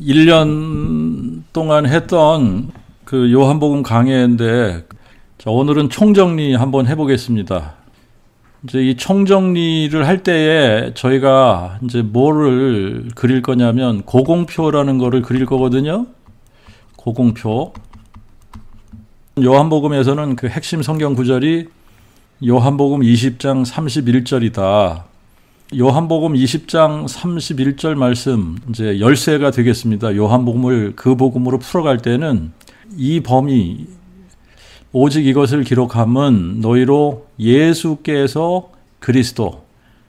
1년 동안 했던 그 요한복음 강해인데, 자, 오늘은 총정리 한번 해보겠습니다. 이제 이 총정리를 할 때에 저희가 이제 뭐를 그릴 거냐면 고공표라는 거를 그릴 거거든요. 고공표. 요한복음에서는 그 핵심 성경 구절이 요한복음 20장 31절이다. 요한복음 20장 31절 말씀, 이제 열쇠가 되겠습니다. 요한복음을 그 복음으로 풀어갈 때는 이 범위, 오직 이것을 기록함은 너희로 예수께서 그리스도,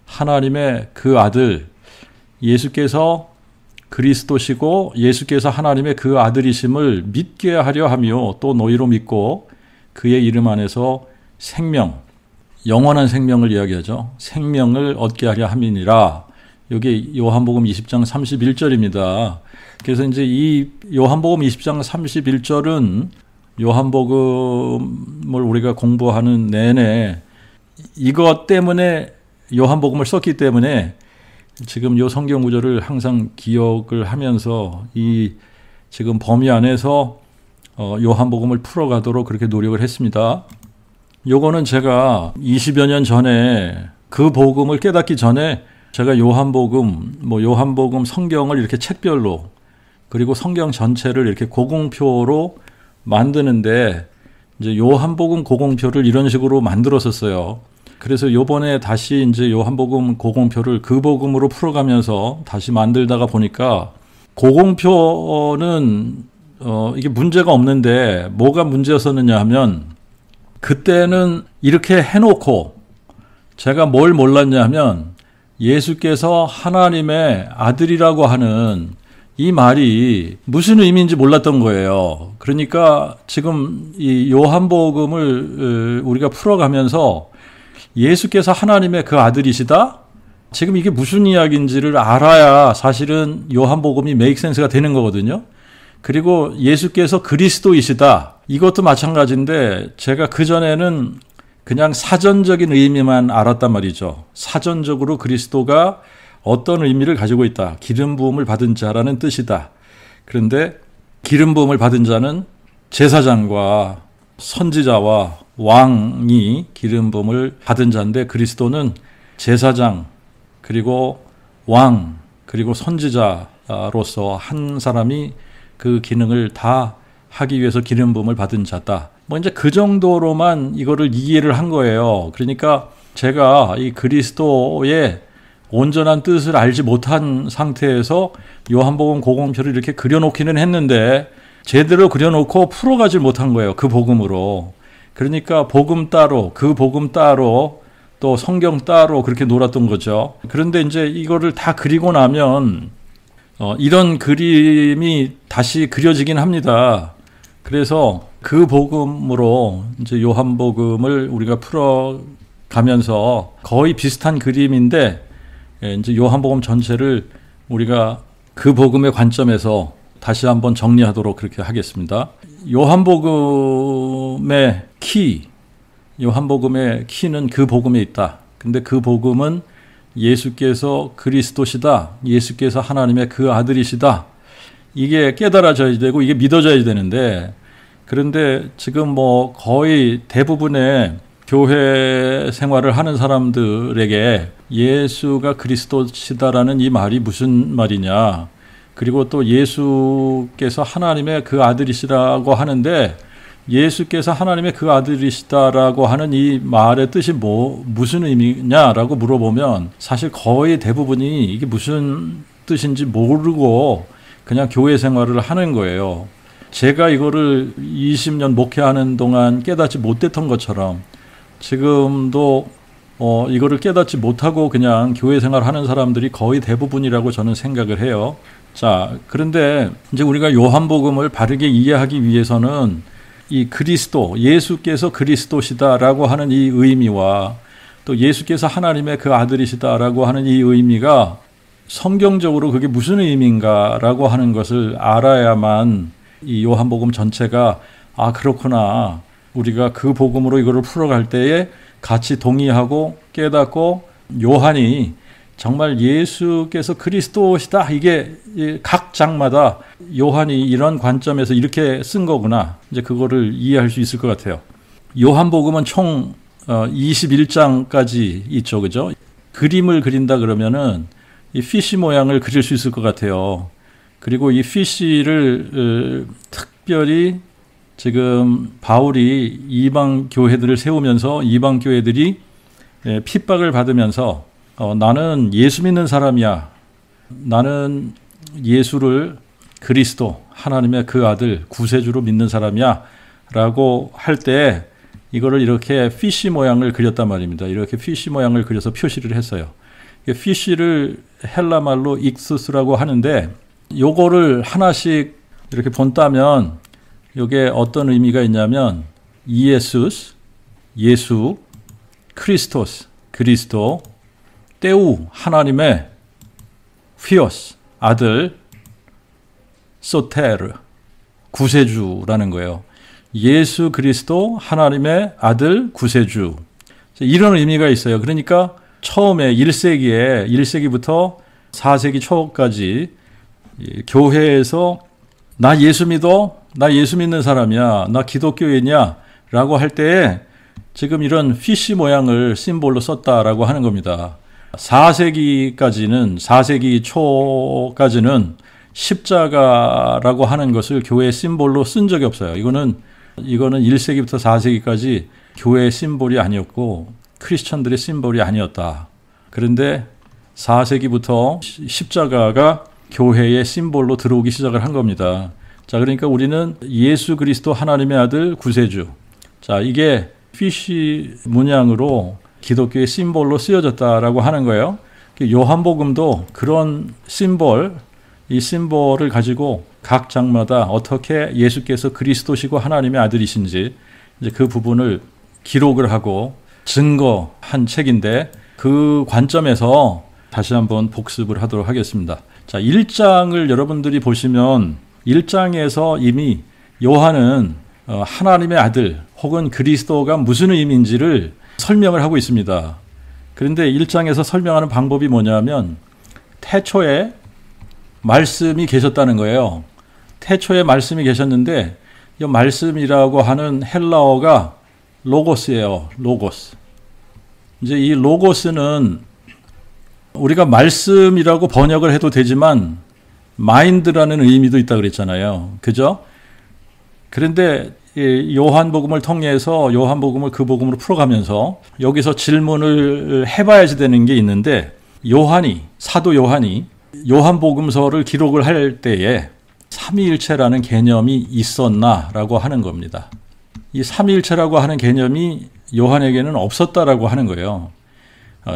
하나님의 그 아들, 예수께서 그리스도시고 예수께서 하나님의 그 아들이심을 믿게 하려 하며 또 너희로 믿고 그의 이름 안에서 생명, 영원한 생명을 이야기하죠. 생명을 얻게 하려 함이니라. 여기 요한복음 20장 31절입니다. 그래서 이제 이 요한복음 20장 31절은 요한복음을 우리가 공부하는 내내 이것 때문에 요한복음을 썼기 때문에 지금 요 성경 구절을 항상 기억을 하면서 이 지금 범위 안에서 요한복음을 풀어가도록 그렇게 노력을 했습니다. 요거는 제가 20여 년 전에 그 복음을 깨닫기 전에 제가 요한복음 성경을 이렇게 책별로 그리고 성경 전체를 이렇게 고공표로 만드는데 이제 요한복음 고공표를 이런 식으로 만들었었어요. 그래서 요번에 다시 이제 요한복음 고공표를 그 복음으로 풀어가면서 다시 만들다가 보니까 고공표는 이게 문제가 없는데 뭐가 문제였었느냐 하면 그때는 이렇게 해놓고 제가 뭘 몰랐냐 하면 예수께서 하나님의 아들이라고 하는 이 말이 무슨 의미인지 몰랐던 거예요. 그러니까 지금 이 요한복음을 우리가 풀어가면서 예수께서 하나님의 그 아들이시다? 지금 이게 무슨 이야기인지를 알아야 사실은 요한복음이 메이크 센스가 되는 거거든요. 그리고 예수께서 그리스도이시다. 이것도 마찬가지인데 제가 그전에는 그냥 사전적인 의미만 알았단 말이죠. 사전적으로 그리스도가 어떤 의미를 가지고 있다. 기름 부음을 받은 자라는 뜻이다. 그런데 기름 부음을 받은 자는 제사장과 선지자와 왕이 기름 부음을 받은 자인데 그리스도는 제사장 그리고 왕 그리고 선지자로서 한 사람이 그 기능을 다 하기 위해서 기름 부음을 받은 자다. 뭐 이제 그 정도로만 이거를 이해를 한 거예요. 그러니까 제가 이 그리스도의 온전한 뜻을 알지 못한 상태에서 요한복음 고공표를 이렇게 그려놓기는 했는데 제대로 그려놓고 풀어가지 못한 거예요. 그 복음으로. 그러니까 복음 따로, 그 복음 따로, 또 성경 따로 그렇게 놀았던 거죠. 그런데 이제 이거를 다 그리고 나면 이런 그림이 다시 그려지긴 합니다. 그래서 그 복음으로 이제 요한복음을 우리가 풀어가면서 거의 비슷한 그림인데 이제 요한복음 전체를 우리가 그 복음의 관점에서 다시 한번 정리하도록 그렇게 하겠습니다. 요한복음의 키는 그 복음에 있다. 근데 그 복음은 예수께서 그리스도시다. 예수께서 하나님의 그 아들이시다. 이게 깨달아져야 되고 이게 믿어져야 되는데 그런데 지금 뭐 거의 대부분의 교회 생활을 하는 사람들에게 예수가 그리스도시다라는 이 말이 무슨 말이냐. 그리고 또 예수께서 하나님의 그 아들이시라고 하는데 예수께서 하나님의 그 아들이시다라고 하는 이 말의 뜻이 무슨 의미냐라고 물어보면 사실 거의 대부분이 이게 무슨 뜻인지 모르고 그냥 교회 생활을 하는 거예요. 제가 이거를 20년 목회하는 동안 깨닫지 못했던 것처럼 지금도 이거를 깨닫지 못하고 그냥 교회 생활하는 사람들이 거의 대부분이라고 저는 생각을 해요. 자, 그런데 이제 우리가 요한복음을 바르게 이해하기 위해서는 이 그리스도, 예수께서 그리스도시다라고 하는 이 의미와 또 예수께서 하나님의 그 아들이시다라고 하는 이 의미가 성경적으로 그게 무슨 의미인가라고 하는 것을 알아야만 이 요한복음 전체가 그렇구나. 우리가 그 복음으로 이거를 풀어갈 때에 같이 동의하고 깨닫고 요한이 정말 예수께서 그리스도시다. 이게 각 장마다 요한이 이런 관점에서 이렇게 쓴 거구나. 이제 그거를 이해할 수 있을 것 같아요. 요한복음은 총 21장까지 있죠. 그죠? 그림을 그린다 그러면은 이 피쉬 모양을 그릴 수 있을 것 같아요. 그리고 이 피쉬를 특별히 지금 바울이 이방 교회들을 세우면서 이방 교회들이 핍박을 받으면서 나는 예수 믿는 사람이야. 나는 예수를 그리스도, 하나님의 그 아들, 구세주로 믿는 사람이야. 라고 할 때 이거를 이렇게 피쉬 모양을 그렸단 말입니다. 이렇게 피쉬 모양을 그려서 표시를 했어요. 피쉬를 헬라 말로 익수스라고 하는데 요거를 하나씩 이렇게 본다면 요게 어떤 의미가 있냐면 이에수스, 예수, 크리스토스, 그리스도, 때우, 하나님의 휘오스, 아들, 소테르, 구세주라는 거예요. 예수 그리스도, 하나님의 아들, 구세주. 이런 의미가 있어요. 그러니까 처음에 1세기부터 4세기 초까지 교회에서 나 예수 믿어? 나 예수 믿는 사람이야. 나 기독교인이야. 라고 할 때에 지금 이런 피쉬 모양을 심볼로 썼다라고 하는 겁니다. 4세기 초까지는 십자가라고 하는 것을 교회의 심볼로 쓴 적이 없어요. 이거는 1세기부터 4세기까지 교회의 심볼이 아니었고 크리스천들의 심볼이 아니었다. 그런데 4세기부터 십자가가 교회의 심볼로 들어오기 시작을 한 겁니다. 자, 그러니까 우리는 예수 그리스도 하나님의 아들 구세주. 자, 이게 피쉬 문양으로 기독교의 심볼로 쓰여졌다라고 하는 거예요. 요한복음도 그런 심볼, 이 심볼을 가지고 각 장마다 어떻게 예수께서 그리스도시고 하나님의 아들이신지 이제 그 부분을 기록을 하고 증거한 책인데 그 관점에서 다시 한번 복습을 하도록 하겠습니다. 자, 1장을 여러분들이 보시면 1장에서 이미 요한은 하나님의 아들 혹은 그리스도가 무슨 의미인지를 설명을 하고 있습니다. 그런데 1장에서 설명하는 방법이 뭐냐면 태초에 말씀이 계셨다는 거예요. 태초에 말씀이 계셨는데 이 말씀이라고 하는 헬라어가 로고스예요. 로고스. 이제 이 로고스는 우리가 말씀이라고 번역을 해도 되지만 마인드라는 의미도 있다 그랬잖아요. 그죠? 그런데 요한복음을 통해서 요한복음을 그 복음으로 풀어가면서 여기서 질문을 해봐야지 되는 게 있는데 사도 요한이 요한복음서를 기록을 할 때에 삼위일체라는 개념이 있었나라고 하는 겁니다. 이 삼위일체라고 하는 개념이 요한에게는 없었다라고 하는 거예요.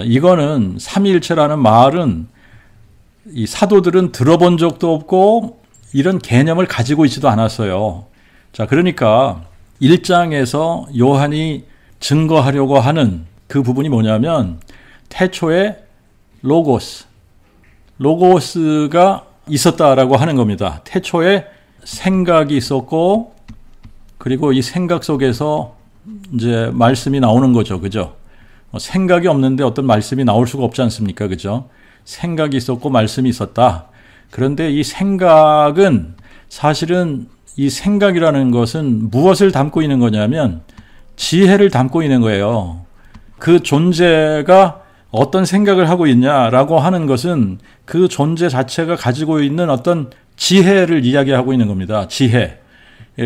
이거는 삼위일체라는 말은 이 사도들은 들어본 적도 없고 이런 개념을 가지고 있지도 않았어요. 자, 그러니까 1장에서 요한이 증거하려고 하는 그 부분이 뭐냐면 태초에 로고스가 있었다라고 하는 겁니다. 태초에 생각이 있었고 그리고 이 생각 속에서 이제 말씀이 나오는 거죠. 그죠? 생각이 없는데 어떤 말씀이 나올 수가 없지 않습니까? 그죠? 생각이 있었고 말씀이 있었다. 그런데 이 생각은 사실은 이 생각이라는 것은 무엇을 담고 있는 거냐면 지혜를 담고 있는 거예요. 그 존재가 어떤 생각을 하고 있냐라고 하는 것은 그 존재 자체가 가지고 있는 어떤 지혜를 이야기하고 있는 겁니다. 지혜.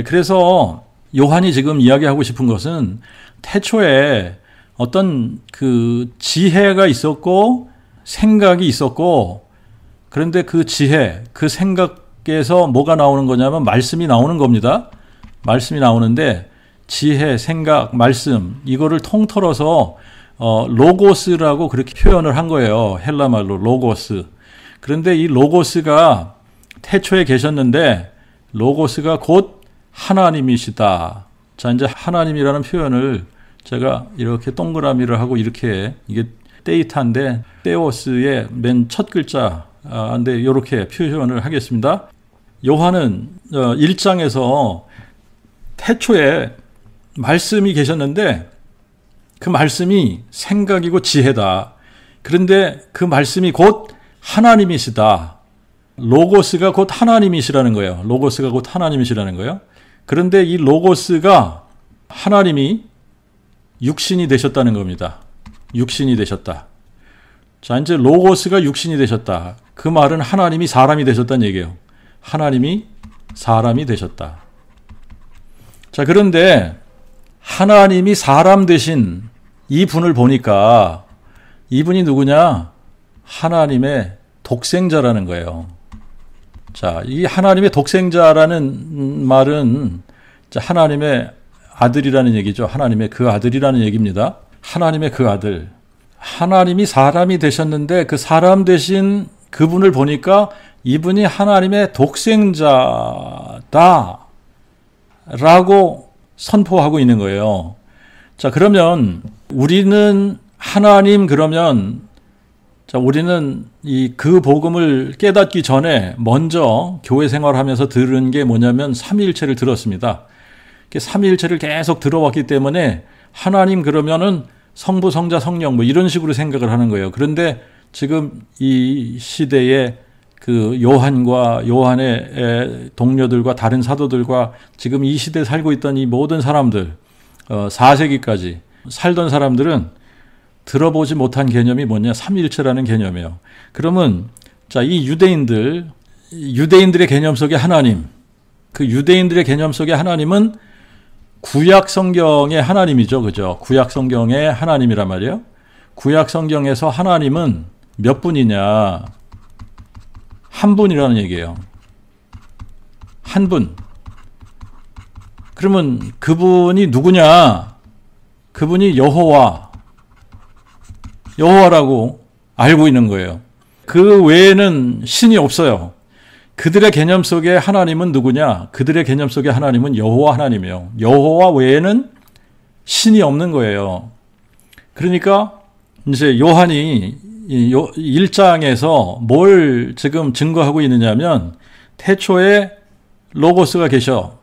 그래서 요한이 지금 이야기하고 싶은 것은 태초에 어떤 그 지혜가 있었고 생각이 있었고 그런데 그 지혜, 그 생각에서 뭐가 나오는 거냐면 말씀이 나오는 겁니다. 말씀이 나오는데 지혜, 생각, 말씀 이거를 통틀어서 로고스라고 그렇게 표현을 한 거예요. 헬라말로 로고스. 그런데 이 로고스가 태초에 계셨는데 로고스가 곧 하나님이시다. 자, 이제 하나님이라는 표현을 제가 이렇게 동그라미를 하고 이렇게 이게 데이터인데 테오스의 맨 첫 글자인데 이렇게 표현을 하겠습니다. 요한은 1장에서 태초에 말씀이 계셨는데 그 말씀이 생각이고 지혜다. 그런데 그 말씀이 곧 하나님이시다. 로고스가 곧 하나님이시라는 거예요. 로고스가 곧 하나님이시라는 거예요. 그런데 이 로고스가 하나님이 육신이 되셨다는 겁니다. 육신이 되셨다. 자, 이제 로고스가 육신이 되셨다. 그 말은 하나님이 사람이 되셨다는 얘기예요. 하나님이 사람이 되셨다. 자, 그런데 하나님이 사람 되신 이 분을 보니까 이분이 누구냐? 하나님의 독생자라는 거예요. 자, 이 하나님의 독생자라는 말은 하나님의 아들이라는 얘기죠. 하나님의 그 아들이라는 얘기입니다. 하나님의 그 아들. 하나님이 사람이 되셨는데 그 사람 되신 그분을 보니까 이분이 하나님의 독생자다 라고 선포하고 있는 거예요. 자, 그러면 우리는 하나님 그러면 우리는 그 복음을 깨닫기 전에 먼저 교회 생활하면서 들은 게 뭐냐면 삼위일체를 들었습니다. 삼위일체를 계속 들어왔기 때문에 하나님 그러면은 성부, 성자, 성령 뭐 이런 식으로 생각을 하는 거예요. 그런데 지금 이 시대에 그 요한과 요한의 동료들과 다른 사도들과 지금 이 시대에 살고 있던 이 모든 사람들 4세기까지 살던 사람들은 들어보지 못한 개념이 뭐냐? 삼위일체라는 개념이에요. 그러면 자, 이 유대인들의 개념 속의 하나님, 그 유대인들의 개념 속의 하나님은 구약 성경의 하나님이죠. 그죠? 구약 성경의 하나님이란 말이에요. 구약 성경에서 하나님은 몇 분이냐? 한 분이라는 얘기예요. 한 분. 그러면 그분이 누구냐? 그분이 여호와라고 알고 있는 거예요. 그 외에는 신이 없어요. 그들의 개념 속의 하나님은 누구냐? 그들의 개념 속의 하나님은 여호와 하나님이에요. 여호와 외에는 신이 없는 거예요. 그러니까 이제 요한이 1장에서 뭘 지금 증거하고 있느냐면 태초에 로고스가 계셔.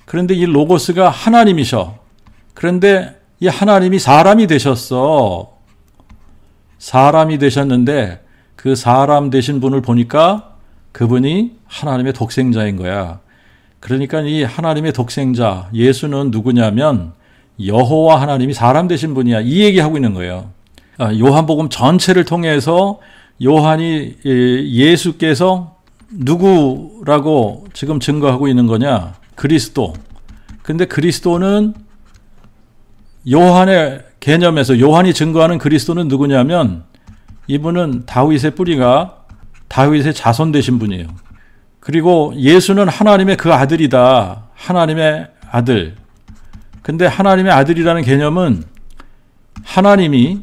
그런데 이 로고스가 하나님이셔. 그런데 이 하나님이 사람이 되셨어. 사람이 되셨는데 그 사람 되신 분을 보니까 그분이 하나님의 독생자인 거야. 그러니까 이 하나님의 독생자 예수는 누구냐면 여호와 하나님이 사람 되신 분이야. 이 얘기하고 있는 거예요. 요한복음 전체를 통해서 요한이 예수께서 누구라고 지금 증거하고 있는 거냐? 그리스도. 근데 그리스도는 요한의 개념에서 요한이 증거하는 그리스도는 누구냐면 이분은 다윗의 뿌리가 다윗의 자손 되신 분이에요. 그리고 예수는 하나님의 그 아들이다. 하나님의 아들. 근데 하나님의 아들이라는 개념은 하나님이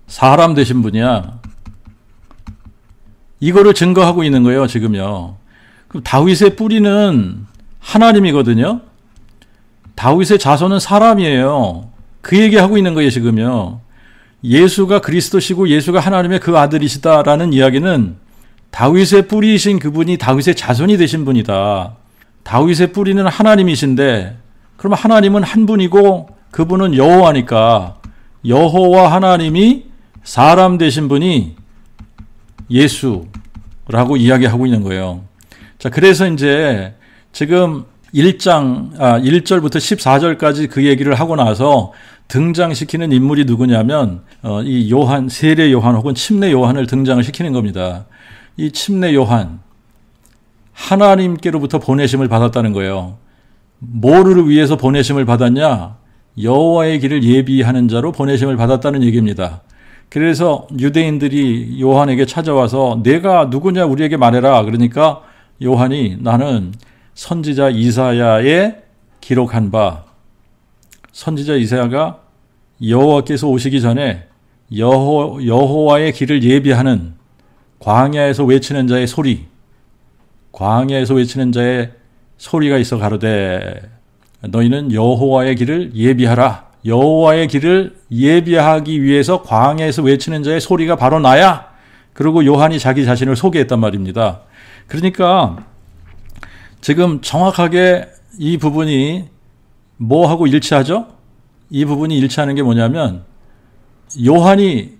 사람 되신 분이야. 이거를 증거하고 있는 거예요, 지금요. 그럼 다윗의 뿌리는 하나님이거든요. 다윗의 자손은 사람이에요. 그 얘기하고 있는 거예요, 지금요. 예수가 그리스도시고 예수가 하나님의 그 아들이시다라는 이야기는 다윗의 뿌리이신 그분이 다윗의 자손이 되신 분이다. 다윗의 뿌리는 하나님이신데 그러면 하나님은 한 분이고 그분은 여호와니까 여호와 하나님이 사람 되신 분이 예수라고 이야기하고 있는 거예요. 자, 그래서 이제 지금 1절부터 14절까지 그 얘기를 하고 나서 등장시키는 인물이 누구냐면 이 요한, 세례 요한 혹은 침례 요한을 등장을 시키는 겁니다. 이 침례 요한, 하나님께로부터 보내심을 받았다는 거예요. 뭐를 위해서 보내심을 받았냐? 여호와의 길을 예비하는 자로 보내심을 받았다는 얘기입니다. 그래서 유대인들이 요한에게 찾아와서 내가 누구냐 우리에게 말해라. 그러니까 요한이 나는 선지자 이사야에 기록한 바, 선지자 이사야가 여호와께서 오시기 전에 여호와의 길을 예비하는 광야에서 외치는 자의 소리, 광야에서 외치는 자의 소리가 있어 가로되 너희는 여호와의 길을 예비하라. 여호와의 길을 예비하기 위해서 광야에서 외치는 자의 소리가 바로 나야. 그리고 요한이 자기 자신을 소개했단 말입니다. 그러니까 지금 정확하게 이 부분이 뭐하고 일치하죠? 이 부분이 일치하는 게 뭐냐면 요한이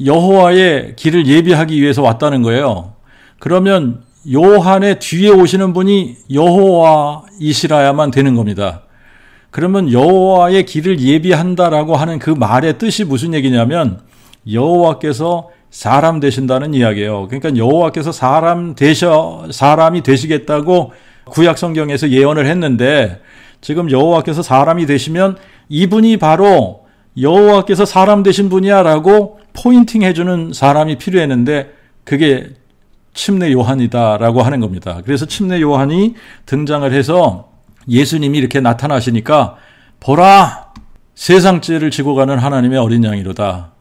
여호와의 길을 예비하기 위해서 왔다는 거예요. 그러면 요한의 뒤에 오시는 분이 여호와이시라야만 되는 겁니다. 그러면 여호와의 길을 예비한다라고 하는 그 말의 뜻이 무슨 얘기냐면 여호와께서 사람 되신다는 이야기예요. 그러니까 여호와께서 사람이 되시겠다고 구약 성경에서 예언을 했는데 지금 여호와께서 사람이 되시면 이분이 바로 여호와께서 사람 되신 분이야라고 포인팅 해주는 사람이 필요했는데 그게 침례 요한이다라고 하는 겁니다. 그래서 침례 요한이 등장을 해서 예수님이 이렇게 나타나시니까 보라 세상 죄를 지고 가는 하나님의 어린 양이로다.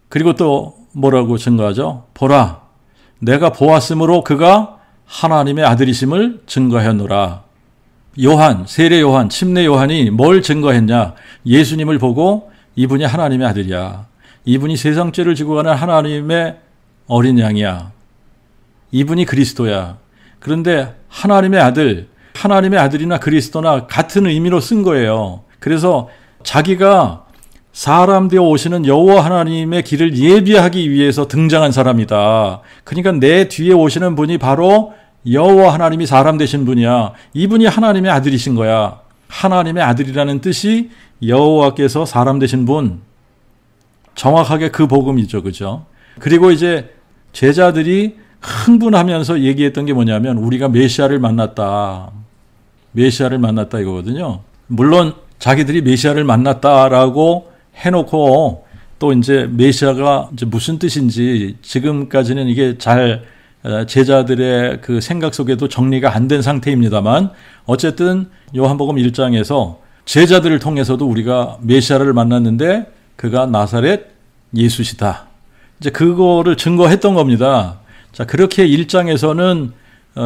그리고 또 뭐라고 증거하죠? 보라 내가 보았으므로 그가 하나님의 아들이심을 증거하였노라. 요한, 세례 요한, 침례 요한이 뭘 증거했냐? 예수님을 보고 이분이 하나님의 아들이야. 이분이 세상 죄를 지고 가는 하나님의 어린 양이야. 이분이 그리스도야. 그런데 하나님의 아들이나 그리스도나 같은 의미로 쓴 거예요. 그래서 자기가 사람 되어 오시는 여호와 하나님의 길을 예비하기 위해서 등장한 사람이다. 그러니까 내 뒤에 오시는 분이 바로 여호와 하나님이 사람 되신 분이야. 이분이 하나님의 아들이신 거야. 하나님의 아들이라는 뜻이 여호와께서 사람 되신 분. 정확하게 그 복음이죠. 그죠? 그리고 이제 제자들이 흥분하면서 얘기했던 게 뭐냐면 우리가 메시아를 만났다. 메시아를 만났다 이거거든요. 물론 자기들이 메시아를 만났다라고 해놓고 또 이제 메시아가 이제 무슨 뜻인지 지금까지는 이게 잘 제자들의 그 생각 속에도 정리가 안 된 상태입니다만 어쨌든 요한복음 1장에서 제자들을 통해서도 우리가 메시아를 만났는데 그가 나사렛 예수시다. 이제 그거를 증거했던 겁니다. 자, 그렇게 1장에서는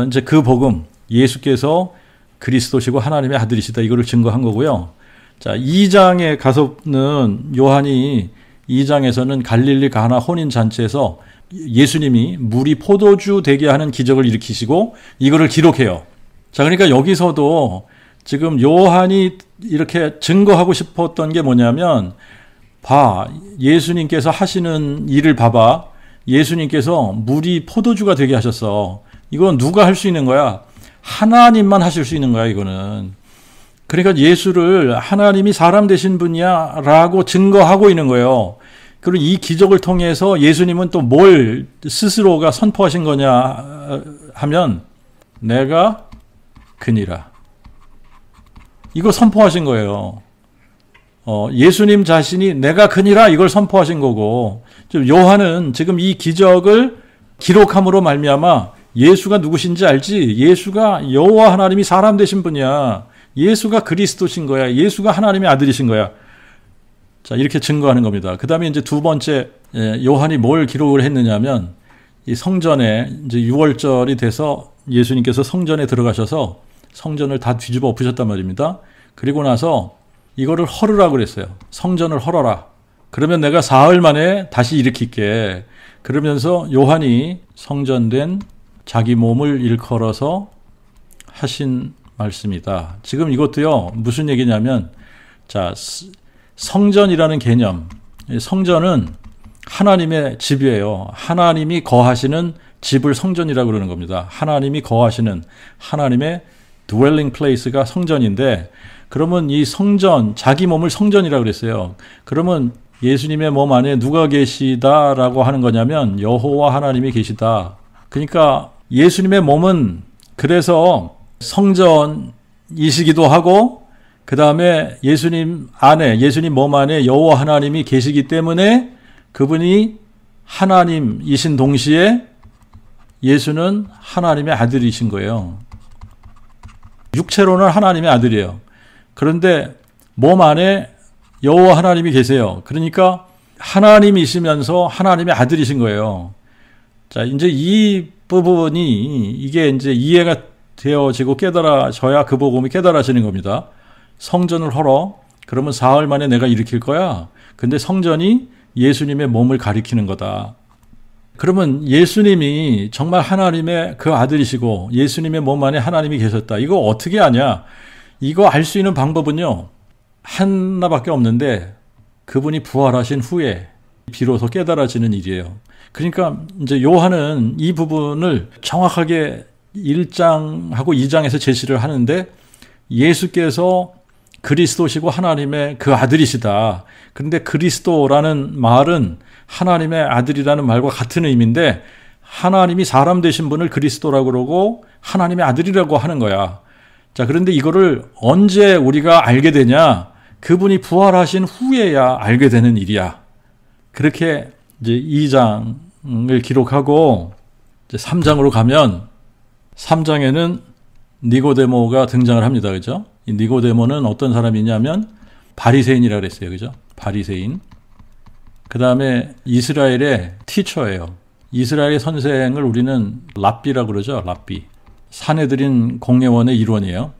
이제 그 복음, 예수께서 그리스도시고 하나님의 아들이시다. 이거를 증거한 거고요. 자, 2장에 가서는 요한이 2장에서는 갈릴리 가나 혼인잔치에서 예수님이 물이 포도주 되게 하는 기적을 일으키시고 이거를 기록해요. 자, 그러니까 여기서도 지금 요한이 이렇게 증거하고 싶었던 게 뭐냐면 예수님께서 하시는 일을 봐봐. 예수님께서 물이 포도주가 되게 하셨어. 이건 누가 할 수 있는 거야? 하나님만 하실 수 있는 거야, 이거는. 그러니까 예수를 하나님이 사람 되신 분이야 라고 증거하고 있는 거예요. 그리고 이 기적을 통해서 예수님은 또 뭘 스스로가 선포하신 거냐 하면 내가 그니라. 이거 선포하신 거예요. 예수님 자신이 내가 그니라 이걸 선포하신 거고 요한은 지금 이 기적을 기록함으로 말미암아 예수가 누구신지 알지? 예수가 여호와 하나님이 사람 되신 분이야. 예수가 그리스도신 거야. 예수가 하나님의 아들이신 거야. 자, 이렇게 증거하는 겁니다. 그 다음에 이제 두 번째, 요한이 뭘 기록을 했느냐면, 이 성전에 이제 6월절이 돼서 예수님께서 성전에 들어가셔서 성전을 다 뒤집어 엎으셨단 말입니다. 그리고 나서 이거를 헐으라고 그랬어요. 성전을 헐어라. 그러면 내가 사흘 만에 다시 일으킬게. 그러면서 요한이 성전된 자기 몸을 일컬어서 하신 말씀이다. 지금 이것도요, 무슨 얘기냐면, 자, 성전이라는 개념. 성전은 하나님의 집이에요. 하나님이 거하시는 집을 성전이라고 그러는 겁니다. 하나님이 거하시는 하나님의 dwelling place가 성전인데, 그러면 이 성전, 자기 몸을 성전이라고 그랬어요. 그러면 예수님의 몸 안에 누가 계시다라고 하는 거냐면 여호와 하나님이 계시다. 그러니까 예수님의 몸은 그래서 성전이시기도 하고 그 다음에 예수님 몸 안에 여호와 하나님이 계시기 때문에 그분이 하나님이신 동시에 예수는 하나님의 아들이신 거예요. 육체로는 하나님의 아들이에요. 그런데 몸 안에 여호와 하나님이 계세요. 그러니까 하나님이시면서 하나님의 아들이신 거예요. 자, 이제 이 부분이 이게 이제 이해가 되어지고 깨달아져야 그 복음이 깨달아지는 겁니다. 성전을 헐어. 그러면 사흘 만에 내가 일으킬 거야. 근데 성전이 예수님의 몸을 가리키는 거다. 그러면 예수님이 정말 하나님의 그 아들이시고 예수님의 몸 안에 하나님이 계셨다. 이거 어떻게 아냐? 이거 알 수 있는 방법은요. 하나밖에 없는데 그분이 부활하신 후에 비로소 깨달아지는 일이에요. 그러니까 이제 요한은 이 부분을 정확하게 1장하고 2장에서 제시를 하는데 예수께서 그리스도시고 하나님의 그 아들이시다. 그런데 그리스도라는 말은 하나님의 아들이라는 말과 같은 의미인데 하나님이 사람 되신 분을 그리스도라고 그러고 하나님의 아들이라고 하는 거야. 자, 그런데 이거를 언제 우리가 알게 되냐? 그분이 부활하신 후에야 알게 되는 일이야. 그렇게 이제 2장을 기록하고 이제 3장으로 가면 3장에는 니고데모가 등장을 합니다. 그죠? 이 니고데모는 어떤 사람이냐면 바리새인이라 그랬어요. 그죠? 바리새인. 그다음에 이스라엘의 티처예요. 이스라엘의 선생을 우리는 랍비라고 그러죠. 랍비. 사내들인 공예원의 일원이에요.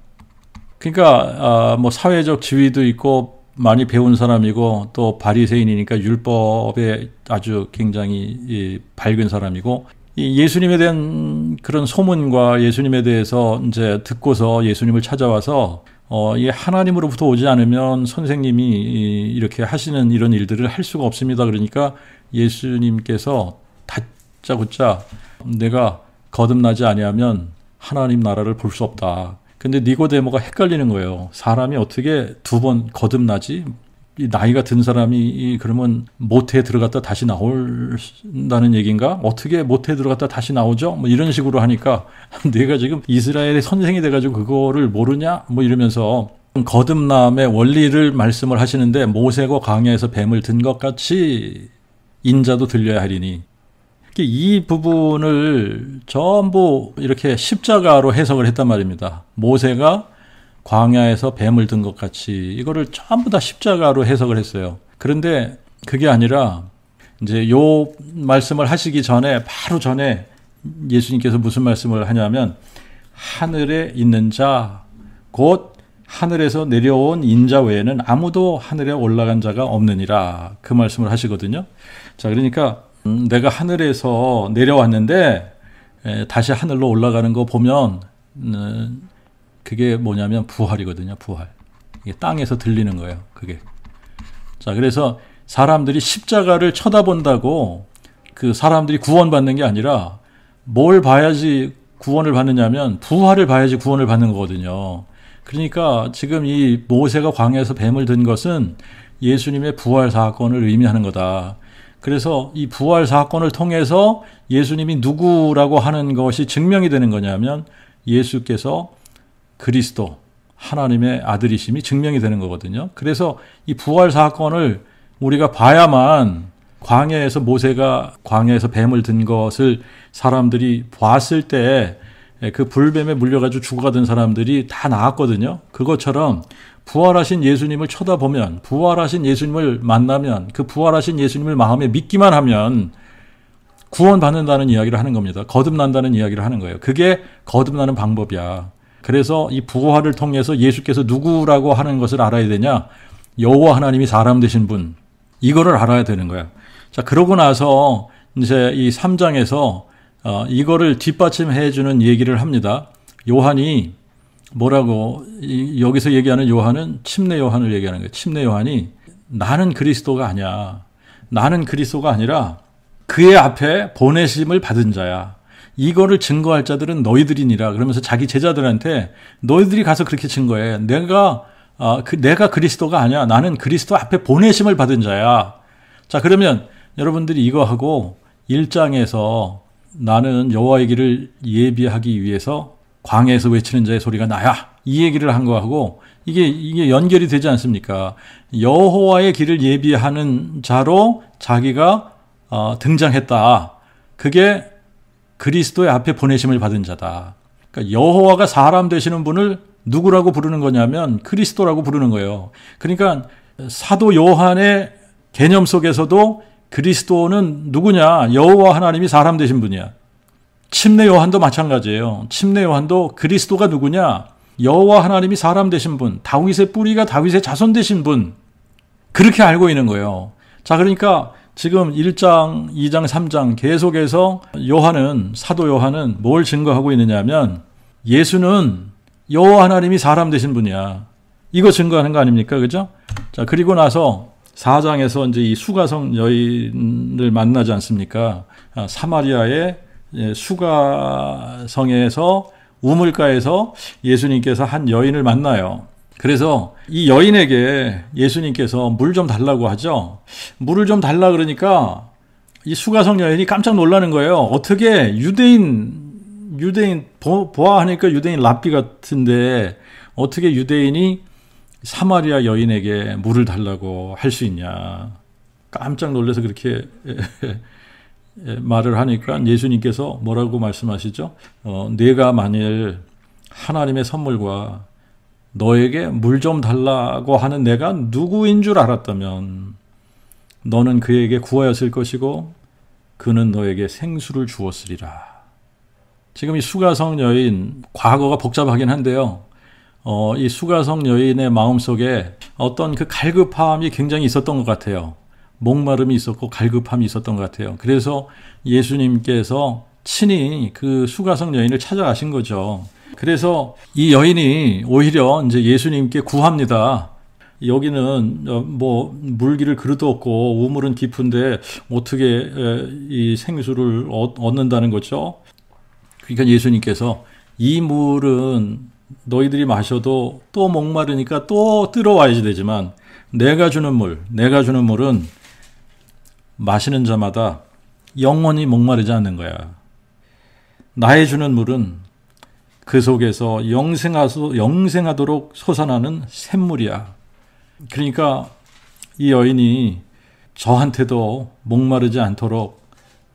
그러니까 뭐 사회적 지위도 있고 많이 배운 사람이고 또 바리새인이니까 율법에 아주 굉장히 밝은 사람이고 이 예수님에 대한 그런 소문과 예수님에 대해서 이제 듣고서 예수님을 찾아와서 이 하나님으로부터 오지 않으면 선생님이 이렇게 하시는 이런 일들을 할 수가 없습니다. 그러니까 예수님께서 다짜고짜 내가 거듭나지 아니하면 하나님 나라를 볼 수 없다. 근데 니고데모가 헷갈리는 거예요. 사람이 어떻게 두 번 거듭나지? 이 나이가 든 사람이 그러면 모태에 들어갔다 다시 나온다는 얘기인가? 어떻게 모태에 들어갔다 다시 나오죠? 뭐 이런 식으로 하니까 내가 지금 이스라엘의 선생이 돼가지고 그거를 모르냐? 뭐 이러면서 거듭남의 원리를 말씀을 하시는데 모세가 광야에서 뱀을 든 것 같이 인자도 들려야 하리니 이 부분을 전부 이렇게 십자가로 해석을 했단 말입니다. 모세가 광야에서 뱀을 든 것 같이 이거를 전부 다 십자가로 해석을 했어요. 그런데 그게 아니라 이제 요 말씀을 하시기 전에 바로 전에 예수님께서 무슨 말씀을 하냐면 하늘에 있는 자 곧 하늘에서 내려온 인자 외에는 아무도 하늘에 올라간 자가 없느니라 그 말씀을 하시거든요. 자, 그러니까 내가 하늘에서 내려왔는데 다시 하늘로 올라가는 거 보면 그게 뭐냐면 부활이거든요. 부활. 이게 땅에서 들리는 거예요. 그게. 자, 그래서 사람들이 십자가를 쳐다본다고 그 사람들이 구원받는 게 아니라 뭘 봐야지 구원을 받느냐면 부활을 봐야지 구원을 받는 거거든요. 그러니까 지금 이 모세가 광야에서 뱀을 든 것은 예수님의 부활 사건을 의미하는 거다. 그래서 이 부활 사건을 통해서 예수님이 누구라고 하는 것이 증명이 되는 거냐면 예수께서 그리스도 하나님의 아들이심이 증명이 되는 거거든요. 그래서 이 부활 사건을 우리가 봐야만 광야에서 모세가 광야에서 뱀을 든 것을 사람들이 봤을 때 그 불뱀에 물려가지고 죽어가던 사람들이 다 나았거든요. 그것처럼 부활하신 예수님을 쳐다보면 부활하신 예수님을 만나면 그 부활하신 예수님을 마음에 믿기만 하면 구원받는다는 이야기를 하는 겁니다. 거듭난다는 이야기를 하는 거예요. 그게 거듭나는 방법이야. 그래서 이 부활을 통해서 예수께서 누구라고 하는 것을 알아야 되냐? 여호와 하나님이 사람 되신 분. 이거를 알아야 되는 거야. 자, 그러고 나서 이제 이 3장에서 이거를 뒷받침해 주는 얘기를 합니다. 요한이 뭐라고 여기서 얘기하는 요한은 침례 요한을 얘기하는 거예요. 침례 요한이 나는 그리스도가 아니야. 나는 그리스도가 아니라 그의 앞에 보내심을 받은 자야. 이거를 증거할 자들은 너희들이니라. 그러면서 자기 제자들한테 너희들이 가서 그렇게 증거해. 내가 그리스도가 아니야. 나는 그리스도 앞에 보내심을 받은 자야. 자, 그러면 여러분들이 이거 하고 1장에서 나는 여호와의 길을 예비하기 위해서 광야에서 외치는 자의 소리가 나야. 이 얘기를 한 거하고 이게 연결이 되지 않습니까? 여호와의 길을 예비하는 자로 자기가 등장했다. 그게 그리스도의 앞에 보내심을 받은 자다. 그러니까 여호와가 사람 되시는 분을 누구라고 부르는 거냐면 그리스도라고 부르는 거예요. 그러니까 사도 요한의 개념 속에서도 그리스도는 누구냐? 여호와 하나님이 사람 되신 분이야. 침례 요한도 마찬가지예요. 침례 요한도 그리스도가 누구냐? 여호와 하나님이 사람 되신 분, 다윗의 뿌리가 다윗의 자손 되신 분. 그렇게 알고 있는 거예요. 자, 그러니까 지금 1장, 2장, 3장 계속해서 사도 요한은 뭘 증거하고 있느냐면 예수는 여호와 하나님이 사람 되신 분이야. 이거 증거하는 거 아닙니까? 그죠? 자, 그리고 나서 4장에서 이제 이 수가성 여인을 만나지 않습니까? 사마리아의 수가성에서 우물가에서 예수님께서 한 여인을 만나요. 그래서 이 여인에게 예수님께서 물 좀 달라고 하죠. 물을 좀 달라 그러니까 이 수가성 여인이 깜짝 놀라는 거예요. 어떻게 유대인 보아하니까 유대인 랍비 같은데 어떻게 유대인이 사마리아 여인에게 물을 달라고 할 수 있냐. 깜짝 놀라서 그렇게 말을 하니까 예수님께서 뭐라고 말씀하시죠? 내가 만일 하나님의 선물과 너에게 물 좀 달라고 하는 내가 누구인 줄 알았다면 너는 그에게 구하였을 것이고 그는 너에게 생수를 주었으리라. 지금 이 수가성 여인 과거가 복잡하긴 한데요. 이 수가성 여인의 마음속에 어떤 그 갈급함이 굉장히 있었던 것 같아요. 목마름이 있었고 갈급함이 있었던 것 같아요. 그래서 예수님께서 친히 그 수가성 여인을 찾아가신 거죠. 그래서 이 여인이 오히려 이제 예수님께 구합니다. 여기는 뭐 물기를 그릇도 없고 우물은 깊은데 어떻게 이 생수를 얻는다는 거죠. 그러니까 예수님께서 이 물은 너희들이 마셔도 또 목마르니까 또 들어와야지 되지만 내가 주는 물은 마시는 자마다 영원히 목마르지 않는 거야. 나의 주는 물은 그 속에서 영생하도록 솟아나는 샘물이야. 그러니까 이 여인이 저한테도 목마르지 않도록,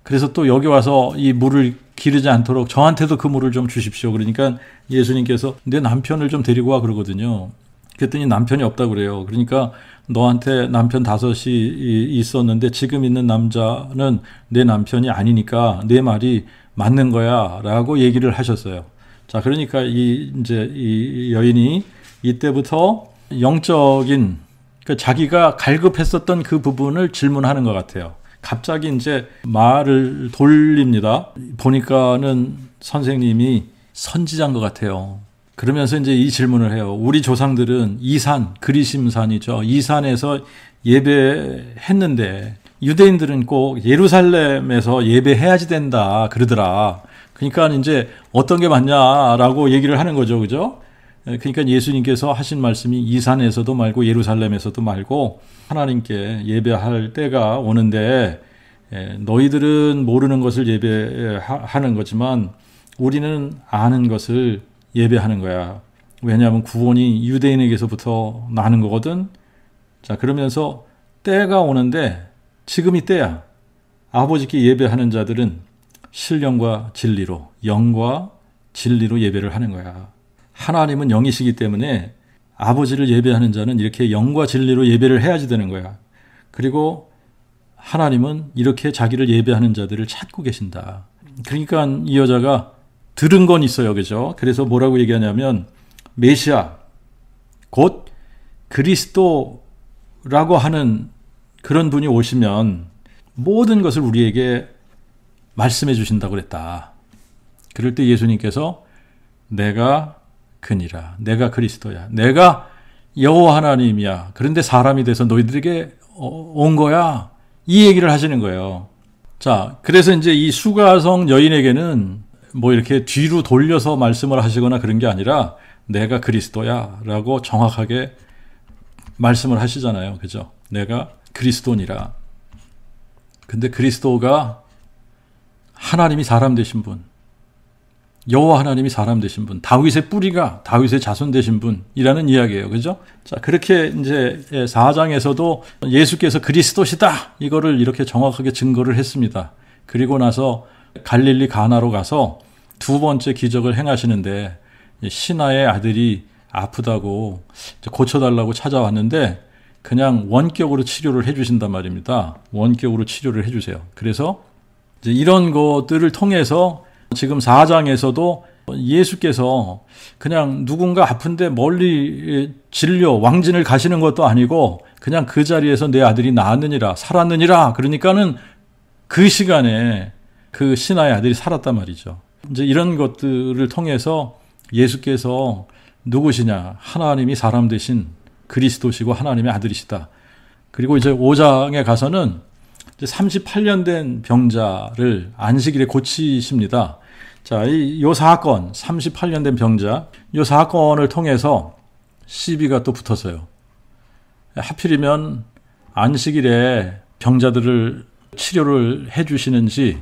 그래서 또 여기 와서 이 물을 기르지 않도록 저한테도 그 물을 좀 주십시오. 그러니까 예수님께서 내 남편을 좀 데리고 와 그러거든요. 그랬더니 남편이 없다고 그래요. 그러니까 너한테 남편 5이 있었는데 지금 있는 남자는 내 남편이 아니니까 내 말이 맞는 거야 라고 얘기를 하셨어요. 자, 그러니까 이 여인이 이때부터 영적인 자기가 갈급했었던 그 부분을 질문하는 것 같아요. 갑자기 이제 말을 돌립니다. 보니까는 선생님이 선지자인 것 같아요. 그러면서 이제 이 질문을 해요. 우리 조상들은 이 산, 그리심산이죠. 이 산에서 예배했는데 유대인들은 꼭 예루살렘에서 예배해야지 된다 그러더라. 그러니까 이제 어떤 게 맞냐라고 얘기를 하는 거죠. 그죠? 그러니까 예수님께서 하신 말씀이 이 산에서도 말고 예루살렘에서도 말고 하나님께 예배할 때가 오는데 너희들은 모르는 것을 예배하는 거지만 우리는 아는 것을 예배하는 거야. 왜냐하면 구원이 유대인에게서부터 나는 거거든. 자, 그러면서 때가 오는데 지금이 때야. 아버지께 예배하는 자들은 신령과 진리로, 영과 진리로 예배를 하는 거야. 하나님은 영이시기 때문에 아버지를 예배하는 자는 이렇게 영과 진리로 예배를 해야지 되는 거야. 그리고 하나님은 이렇게 자기를 예배하는 자들을 찾고 계신다. 그러니까 이 여자가 들은 건 있어요. 그죠? 그래서 뭐라고 얘기하냐면 메시아, 곧 그리스도라고 하는 그런 분이 오시면 모든 것을 우리에게 말씀해 주신다고 그랬다. 그럴 때 예수님께서 내가 그니라. 내가 그리스도야. 내가 여호와 하나님이야. 그런데 사람이 돼서 너희들에게 온 거야. 이 얘기를 하시는 거예요. 자, 그래서 이제 이 수가성 여인에게는 뭐 이렇게 뒤로 돌려서 말씀을 하시거나 그런 게 아니라 내가 그리스도야 라고 정확하게 말씀을 하시잖아요. 그죠? 내가 그리스도니라. 근데 그리스도가 하나님이 사람 되신 분, 여호와 하나님이 사람 되신 분, 다윗의 뿌리가 다윗의 자손 되신 분이라는 이야기예요. 그죠? 자, 그렇게 이제 4장에서도 예수께서 그리스도시다. 이거를 이렇게 정확하게 증거를 했습니다. 그리고 나서 갈릴리 가나로 가서 두 번째 기적을 행하시는데 신하의 아들이 아프다고 고쳐달라고 찾아왔는데 그냥 원격으로 치료를 해주신단 말입니다. 원격으로 치료를 해주세요. 그래서 이제 이런 것들을 통해서 지금 4장에서도 예수께서 그냥 누군가 아픈데 멀리 진료, 왕진을 가시는 것도 아니고 그냥 그 자리에서 내 아들이 나았느니라, 살았느니라. 그러니까는 그 시간에 그 신하의 아들이 살았단 말이죠. 이제 이런 것들을 통해서 예수께서 누구시냐? 하나님이 사람 되신 그리스도시고 하나님의 아들이시다. 그리고 이제 5장에 가서는 이제 38년 된 병자를 안식일에 고치십니다. 자, 요 사건, 38년 된 병자, 요 사건을 통해서 시비가 또 붙었어요. 하필이면 안식일에 병자들을 치료를 해주시는지,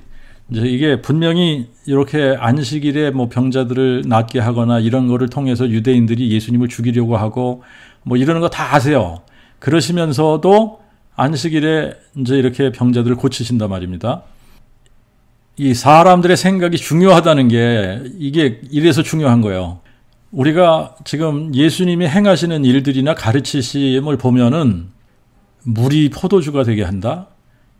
이제 이게 분명히 이렇게 안식일에 뭐 병자들을 낫게 하거나 이런 거를 통해서 유대인들이 예수님을 죽이려고 하고 뭐 이러는 거 다 아세요. 그러시면서도 안식일에 이제 이렇게 병자들을 고치신단 말입니다. 이 사람들의 생각이 중요하다는 게 이게 이래서 중요한 거예요. 우리가 지금 예수님이 행하시는 일들이나 가르치심을 보면은 물이 포도주가 되게 한다.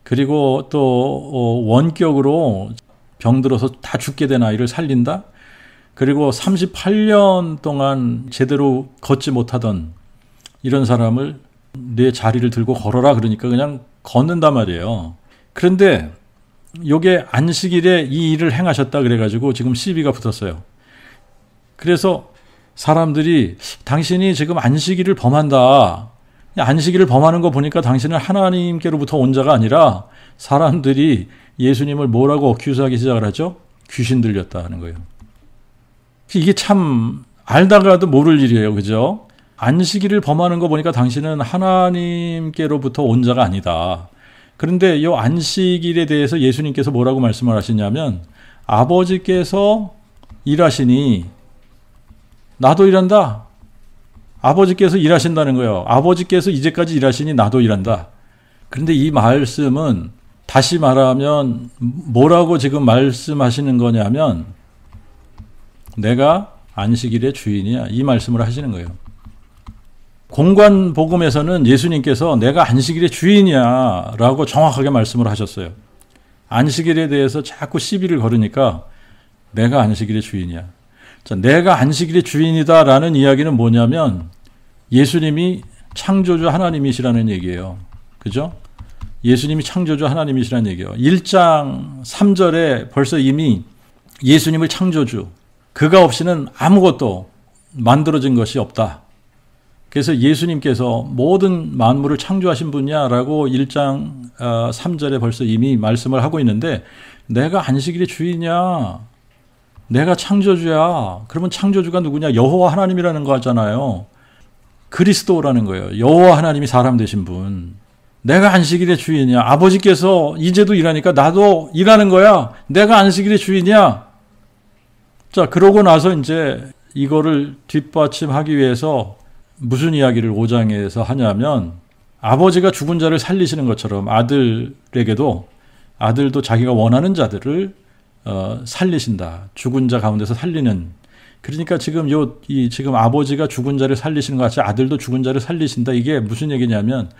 그리고 또 원격으로 병들어서 다 죽게 된 아이를 살린다. 그리고 38년 동안 제대로 걷지 못하던 이런 사람을 내 자리를 들고 걸어라 그러니까 그냥 걷는단 말이에요. 그런데 요게 안식일에 이 일을 행하셨다 그래가지고 지금 시비가 붙었어요. 그래서 사람들이 당신이 지금 안식일을 범한다. 안식일을 범하는 거 보니까 당신은 하나님께로부터 온 자가 아니라 사람들이 예수님을 뭐라고 어큐즈하기 시작을 하죠? 귀신 들렸다 하는 거예요. 이게 참 알다가도 모를 일이에요. 그죠? 안식일을 범하는 거 보니까 당신은 하나님께로부터 온 자가 아니다. 그런데 이 안식일에 대해서 예수님께서 뭐라고 말씀을 하시냐면 아버지께서 일하시니 나도 일한다. 아버지께서 일하신다는 거예요. 아버지께서 이제까지 일하시니 나도 일한다. 그런데 이 말씀은 다시 말하면 뭐라고 지금 말씀하시는 거냐면 내가 안식일의 주인이야. 이 말씀을 하시는 거예요. 공관복음에서는 예수님께서 내가 안식일의 주인이야 라고 정확하게 말씀을 하셨어요. 안식일에 대해서 자꾸 시비를 걸으니까 내가 안식일의 주인이야. 자, 내가 안식일의 주인이다 라는 이야기는 뭐냐면 예수님이 창조주 하나님이시라는 얘기예요. 그죠? 예수님이 창조주 하나님이시라는 얘기예요. 1장 3절에 벌써 이미 예수님을 창조주, 그가 없이는 아무것도 만들어진 것이 없다. 그래서 예수님께서 모든 만물을 창조하신 분이야라고 1장 3절에 벌써 이미 말씀을 하고 있는데 내가 안식일의 주인이야. 내가 창조주야. 그러면 창조주가 누구냐? 여호와 하나님이라는 거 하잖아요. 그리스도라는 거예요. 여호와 하나님이 사람 되신 분. 내가 안식일의 주인이야. 아버지께서 이제도 일하니까 나도 일하는 거야. 내가 안식일의 주인이야. 자, 그러고 나서 이제 이거를 뒷받침하기 위해서 무슨 이야기를 5장에서 하냐면 아버지가 죽은 자를 살리시는 것처럼 아들에게도 아들도 자기가 원하는 자들을 살리신다. 죽은 자 가운데서 살리는. 그러니까 지금 지금 아버지가 죽은 자를 살리시는 것 같이 아들도 죽은 자를 살리신다. 이게 무슨 얘기냐면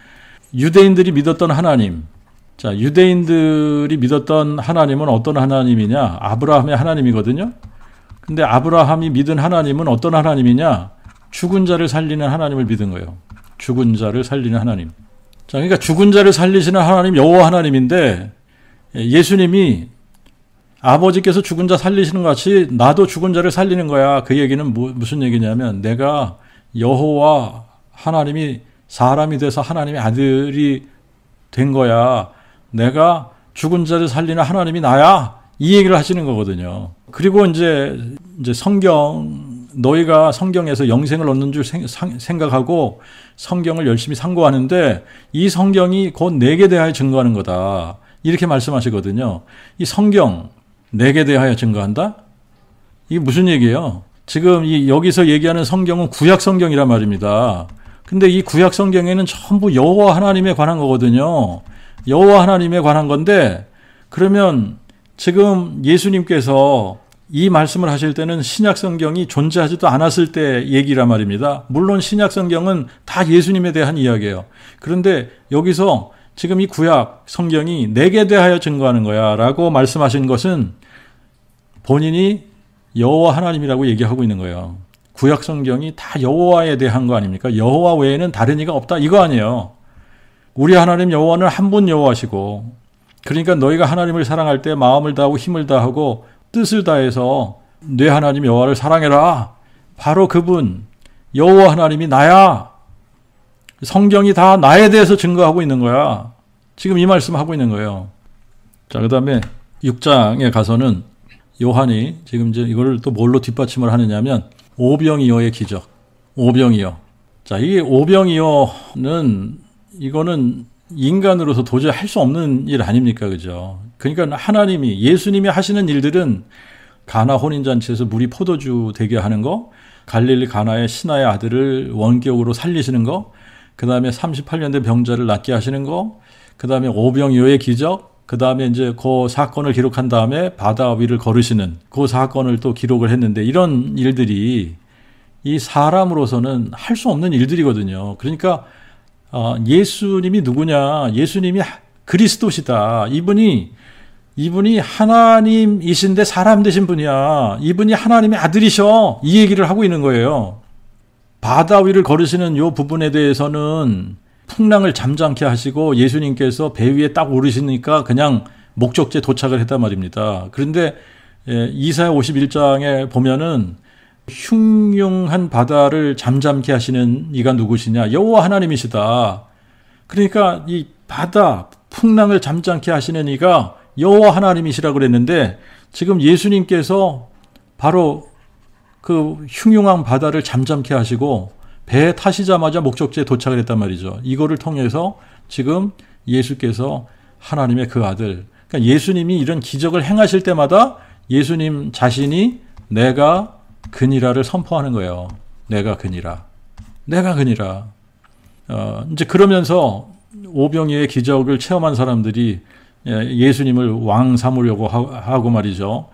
유대인들이 믿었던 하나님. 자, 유대인들이 믿었던 하나님은 어떤 하나님이냐? 아브라함의 하나님이거든요. 근데 아브라함이 믿은 하나님은 어떤 하나님이냐? 죽은 자를 살리는 하나님을 믿은 거예요. 죽은 자를 살리는 하나님. 자, 그러니까 죽은 자를 살리시는 하나님 여호와 하나님인데 예수님이 아버지께서 죽은 자 살리시는 것 같이 나도 죽은 자를 살리는 거야. 그 얘기는 무슨 얘기냐면 내가 여호와 하나님이 사람이 돼서 하나님의 아들이 된 거야. 내가 죽은 자를 살리는 하나님이 나야. 이 얘기를 하시는 거거든요. 그리고 이제 너희가 성경에서 영생을 얻는 줄 생각하고 성경을 열심히 상고하는데 이 성경이 곧 내게 대하여 증거하는 거다. 이렇게 말씀하시거든요. 이 성경 내게 대하여 증거한다? 이게 무슨 얘기예요? 지금 여기서 얘기하는 성경은 구약 성경이란 말입니다. 근데 이 구약 성경에는 전부 여호와 하나님에 관한 거거든요. 여호와 하나님에 관한 건데 그러면 지금 예수님께서 이 말씀을 하실 때는 신약 성경이 존재하지도 않았을 때 얘기란 말입니다. 물론 신약 성경은 다 예수님에 대한 이야기예요. 그런데 여기서 지금 이 구약 성경이 내게 대하여 증거하는 거야 라고 말씀하신 것은 본인이 여호와 하나님이라고 얘기하고 있는 거예요. 구약 성경이 다 여호와에 대한 거 아닙니까? 여호와 외에는 다른 이가 없다 이거 아니에요. 우리 하나님 여호와는 한 분 여호와시고 그러니까 너희가 하나님을 사랑할 때 마음을 다하고 힘을 다하고 뜻을 다해서 내 하나님 여호와를 사랑해라. 바로 그분 여호와 하나님이 나야. 성경이 다 나에 대해서 증거하고 있는 거야. 지금 이 말씀하고 있는 거예요. 자, 그 다음에 6장에 가서는 요한이 지금 이제 이거를 또 뭘로 뒷받침을 하느냐면 오병이어의 기적. 오병이어. 자, 이 오병이어는 이거는 인간으로서 도저히 할 수 없는 일 아닙니까? 그죠? 그러니까 하나님이, 예수님이 하시는 일들은 가나 혼인잔치에서 물이 포도주 되게 하는 거, 갈릴리 가나의 신하의 아들을 원격으로 살리시는 거, 그 다음에 38년 된 병자를 낫게 하시는 거, 그 다음에 오병이어의 기적, 그 다음에 이제 그 사건을 기록한 다음에 바다 위를 걸으시는 그 사건을 또 기록을 했는데, 이런 일들이 이 사람으로서는 할 수 없는 일들이거든요. 그러니까 예수님이 누구냐? 예수님이 그리스도시다. 이분이 하나님이신데 사람 되신 분이야. 이분이 하나님의 아들이셔. 이 얘기를 하고 있는 거예요. 바다 위를 걸으시는 이 부분에 대해서는 풍랑을 잠잠케 하시고 예수님께서 배 위에 딱 오르시니까 그냥 목적지에 도착을 했단 말입니다. 그런데 이사야 51장에 보면은 흉흉한 바다를 잠잠케 하시는 이가 누구시냐? 여호와 하나님이시다. 그러니까 이 바다 풍랑을 잠잠케 하시는 이가 여호와 하나님이시라고 그랬는데, 지금 예수님께서 바로 그 흉흉한 바다를 잠잠케 하시고 배에 타시자마자 목적지에 도착을 했단 말이죠. 이거를 통해서 지금 예수께서 하나님의 그 아들, 그러니까 예수님이 이런 기적을 행하실 때마다 예수님 자신이 내가 그니라를 선포하는 거예요. 내가 그니라. 내가 그니라. 이제 그러면서 오병이어의 기적을 체험한 사람들이 예수님을 왕 삼으려고 하고 말이죠.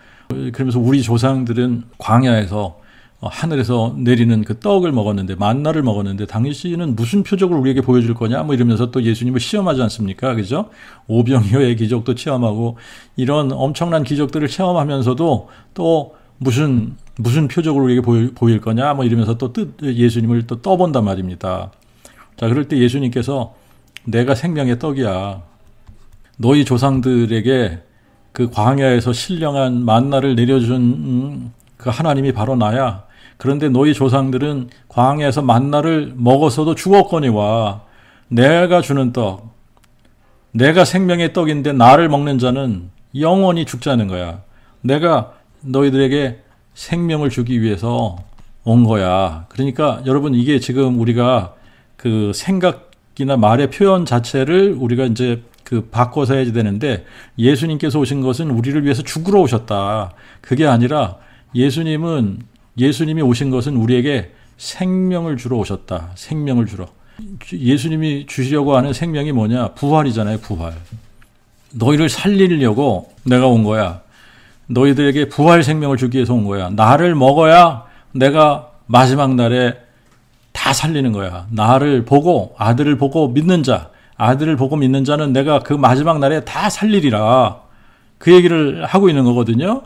그러면서 우리 조상들은 광야에서 하늘에서 내리는 그 떡을 먹었는데, 만나를 먹었는데 당신은 무슨 표적을 우리에게 보여줄 거냐? 뭐 이러면서 또 예수님을 시험하지 않습니까? 그죠? 오병이어의 기적도 체험하고 이런 엄청난 기적들을 체험하면서도 또 무슨 표적을 우리에게 보일 거냐? 뭐 이러면서 또 예수님을 또 떠본단 말입니다. 자, 그럴 때 예수님께서 내가 생명의 떡이야. 너희 조상들에게 그 광야에서 신령한 만나를 내려준 그 하나님이 바로 나야. 그런데 너희 조상들은 광야에서 만나를 먹어서도 죽었거니와 내가 주는 떡, 내가 생명의 떡인데 나를 먹는 자는 영원히 죽지 않는 거야. 내가 너희들에게 생명을 주기 위해서 온 거야. 그러니까 여러분, 이게 지금 우리가 그 생각이나 말의 표현 자체를 우리가 이제 그 바꿔서 해야 되는데, 예수님께서 오신 것은 우리를 위해서 죽으러 오셨다. 그게 아니라 예수님이 오신 것은 우리에게 생명을 주러 오셨다. 생명을 주러. 예수님이 주시려고 하는 생명이 뭐냐? 부활이잖아요. 부활. 너희를 살리려고 내가 온 거야. 너희들에게 부활 생명을 주기 위해서 온 거야. 나를 먹어야 내가 마지막 날에 다 살리는 거야. 나를 보고, 아들을 보고 믿는 자, 아들을 보고 믿는 자는 내가 그 마지막 날에 다 살리리라. 그 얘기를 하고 있는 거거든요.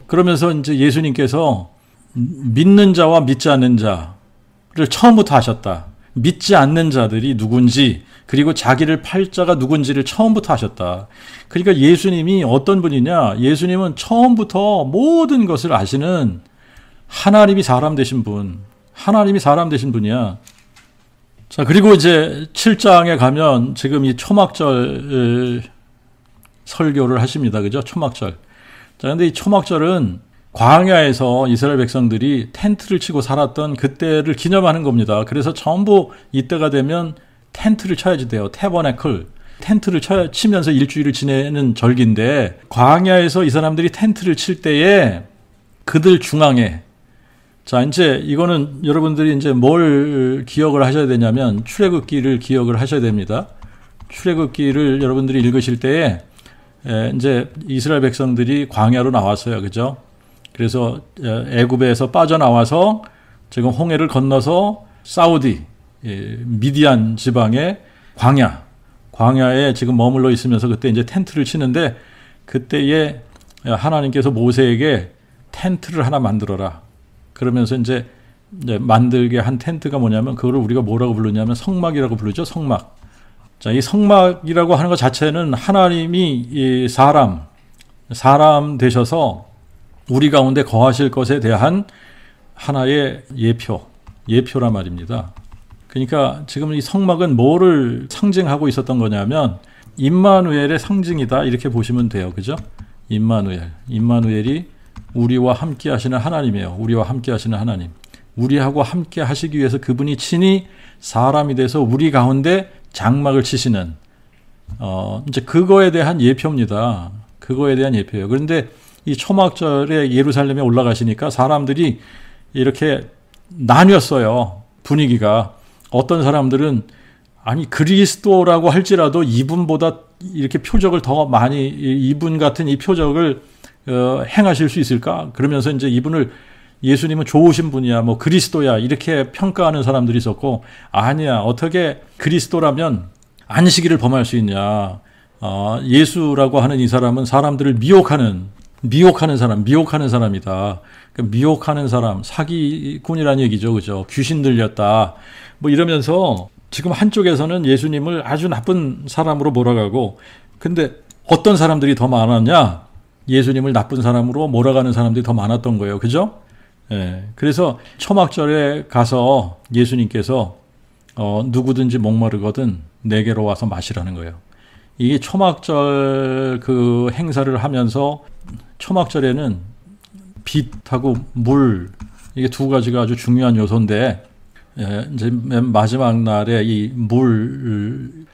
그러면서 이제 예수님께서 믿는 자와 믿지 않는 자를 처음부터 하셨다. 믿지 않는 자들이 누군지, 그리고 자기를 팔 자가 누군지를 처음부터 하셨다. 그러니까 예수님이 어떤 분이냐? 예수님은 처음부터 모든 것을 아시는 하나님이 사람 되신 분, 하나님이 사람 되신 분이야. 자, 그리고 이제 7장에 가면 지금 이 초막절 설교를 하십니다. 그죠? 초막절. 자, 근데 이 초막절은 광야에서 이스라엘 백성들이 텐트를 치고 살았던 그때를 기념하는 겁니다. 그래서 전부 이때가 되면 텐트를 쳐야지 돼요. 태버네클. 텐트를 치면서 일주일을 지내는 절기인데, 광야에서 이 사람들이 텐트를 칠 때에 그들 중앙에, 자, 이제 이거는 여러분들이 이제 뭘 기억을 하셔야 되냐면 출애굽기를 기억을 하셔야 됩니다. 출애굽기를 여러분들이 읽으실 때에 이제 이스라엘 백성들이 광야로 나왔어요. 그죠? 그래서 애굽에서 빠져나와서 지금 홍해를 건너서 사우디, 미디안 지방의 광야에 지금 머물러 있으면서 그때 이제 텐트를 치는데, 그때에 하나님께서 모세에게 텐트를 하나 만들어라. 그러면서 이제 만들게 한 텐트가 뭐냐면, 그거를 우리가 뭐라고 부르냐면 성막이라고 부르죠. 성막. 자, 이 성막이라고 하는 것 자체는 하나님이 이 사람 되셔서 우리 가운데 거하실 것에 대한 하나의 예표란 말입니다. 그러니까 지금 이 성막은 뭐를 상징하고 있었던 거냐면 임마누엘의 상징이다 이렇게 보시면 돼요. 그죠? 임마누엘이 우리와 함께 하시는 하나님이에요. 우리와 함께 하시는 하나님. 우리하고 함께 하시기 위해서 그분이 친히 사람이 돼서 우리 가운데 장막을 치시는 이제 그거에 대한 예표입니다. 그거에 대한 예표예요. 그런데 이 초막절에 예루살렘에 올라가시니까 사람들이 이렇게 나뉘었어요. 분위기가. 어떤 사람들은 아니 그리스도라고 할지라도 이분보다 이렇게 표적을 더 많이 이분 같은 이 표적을 행하실 수 있을까? 그러면서 이제 이분을 예수님은 좋으신 분이야, 뭐 그리스도야 이렇게 평가하는 사람들이 있었고 아니야 어떻게 그리스도라면 안식일을 범할 수 있냐? 예수라고 하는 이 사람은 사람들을 미혹하는 사람이다. 그러니까 미혹하는 사람, 사기꾼이라는 얘기죠, 그죠? 귀신 들렸다. 뭐 이러면서 지금 한쪽에서는 예수님을 아주 나쁜 사람으로 몰아가고, 근데 어떤 사람들이 더 많았냐? 예수님을 나쁜 사람으로 몰아가는 사람들이 더 많았던 거예요, 그죠? 예. 그래서 초막절에 가서 예수님께서 누구든지 목마르거든 내게로 와서 마시라는 거예요. 이게 초막절 그 행사를 하면서 초막절에는 빛하고 물 이게 두 가지가 아주 중요한 요소인데 이제 맨 마지막 날에 이 물을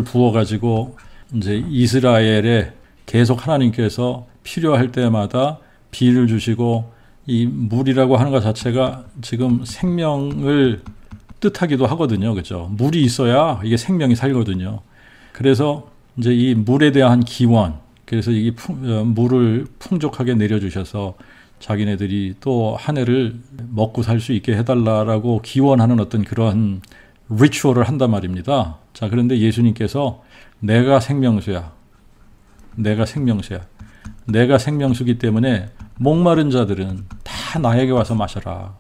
부어 가지고 이제 이스라엘에 계속 하나님께서 필요할 때마다 비를 주시고 이 물이라고 하는 것 자체가 지금 생명을 뜻하기도 하거든요. 그렇죠? 물이 있어야 이게 생명이 살거든요. 그래서 이제 이 물에 대한 기원, 그래서 이 물을 풍족하게 내려주셔서 자기네들이 또 한 해를 먹고 살 수 있게 해달라라고 기원하는 어떤 그런 리추얼을 한단 말입니다. 자, 그런데 예수님께서 내가 생명수야. 내가 생명수기 때문에 목마른 자들은 다 나에게 와서 마셔라.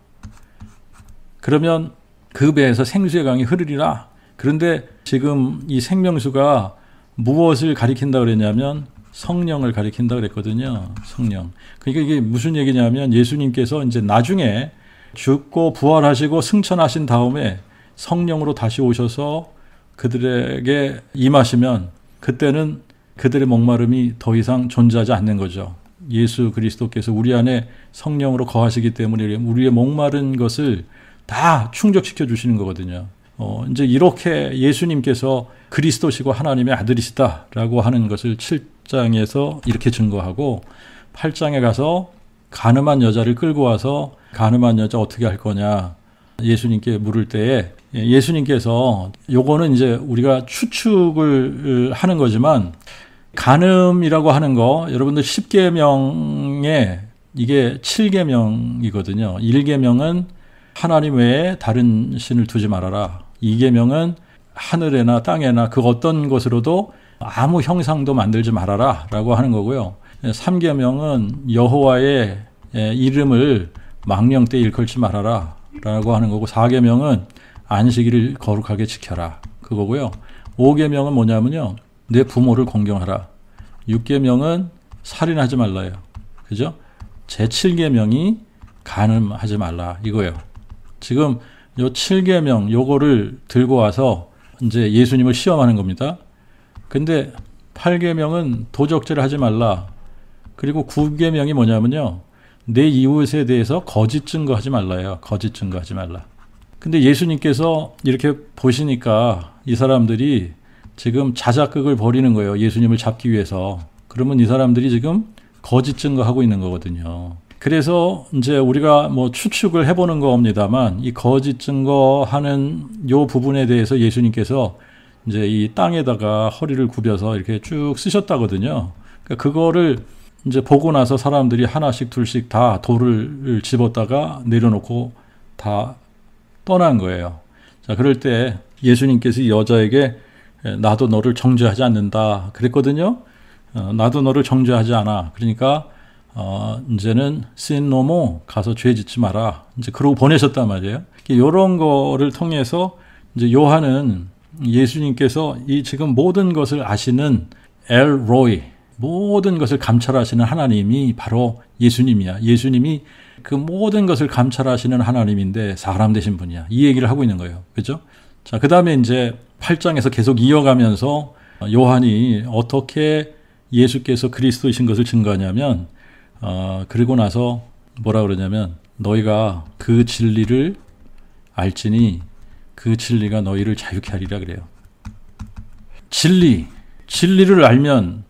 그러면 그 배에서 생수의 강이 흐르리라. 그런데 지금 이 생명수가 무엇을 가리킨다 그랬냐면 성령을 가리킨다 그랬거든요. 성령. 그러니까 이게 무슨 얘기냐면 예수님께서 이제 나중에 죽고 부활하시고 승천하신 다음에 성령으로 다시 오셔서 그들에게 임하시면 그때는 그들의 목마름이 더 이상 존재하지 않는 거죠. 예수 그리스도께서 우리 안에 성령으로 거하시기 때문에 우리의 목마른 것을 다 충족시켜 주시는 거거든요. 이제 이렇게 예수님께서 그리스도시고 하나님의 아들이시다라고 하는 것을 7장에서 이렇게 증거하고 8장에 가서 가늠한 여자를 끌고 와서 가늠한 여자 어떻게 할 거냐 예수님께 물을 때에 예수님께서 요거는 이제 우리가 추측을 하는 거지만 간음이라고 하는 거 여러분들 10계명에 이게 7계명이거든요. 1계명은 하나님 외에 다른 신을 두지 말아라. 2계명은 하늘에나 땅에나 그 어떤 것으로도 아무 형상도 만들지 말아라 라고 하는 거고요. 3계명은 여호와의 이름을 망령되이 일컬지 말아라 라고 하는 거고 4계명은 안식일을 거룩하게 지켜라 그거고요. 5계명은 뭐냐면요. 내 부모를 공경하라. 6계명은 살인하지 말라요. 그죠? 제7계명이 간음하지 말라 이거예요. 지금 요 7계명 요거를 들고 와서 이제 예수님을 시험하는 겁니다. 근데 8계명은 도적질을 하지 말라. 그리고 9계명이 뭐냐면요. 내 이웃에 대해서 거짓 증거하지 말라요. 거짓 증거하지 말라. 근데 예수님께서 이렇게 보시니까 이 사람들이 지금 자작극을 벌이는 거예요. 예수님을 잡기 위해서. 그러면 이 사람들이 지금 거짓 증거하고 있는 거거든요. 그래서 이제 우리가 뭐 추측을 해보는 겁니다만 이 거짓 증거하는 요 부분에 대해서 예수님께서 이제 이 땅에다가 허리를 굽여서 이렇게 쭉 쓰셨다거든요. 그러니까 그거를 이제 보고 나서 사람들이 하나씩 둘씩 다 돌을 집었다가 내려놓고 다 떠난 거예요. 자, 그럴 때 예수님께서 이 여자에게 나도 너를 정죄하지 않는다 그랬거든요. 나도 너를 정죄하지 않아. 그러니까 이제는 sin no more 가서 죄 짓지 마라. 이제 그러고 보내셨단 말이에요. 이런 거를 통해서 이제 요한은 예수님께서 이 지금 모든 것을 아시는 엘로이 모든 것을 감찰하시는 하나님이 바로 예수님이야. 예수님이 그 모든 것을 감찰하시는 하나님인데 사람 되신 분이야. 이 얘기를 하고 있는 거예요. 그죠? 자, 그 다음에 이제 8장에서 계속 이어가면서 요한이 어떻게 예수께서 그리스도이신 것을 증거하냐면, 그리고 나서 뭐라 그러냐면, 너희가 그 진리를 알지니 그 진리가 너희를 자유케 하리라 그래요. 진리를 알면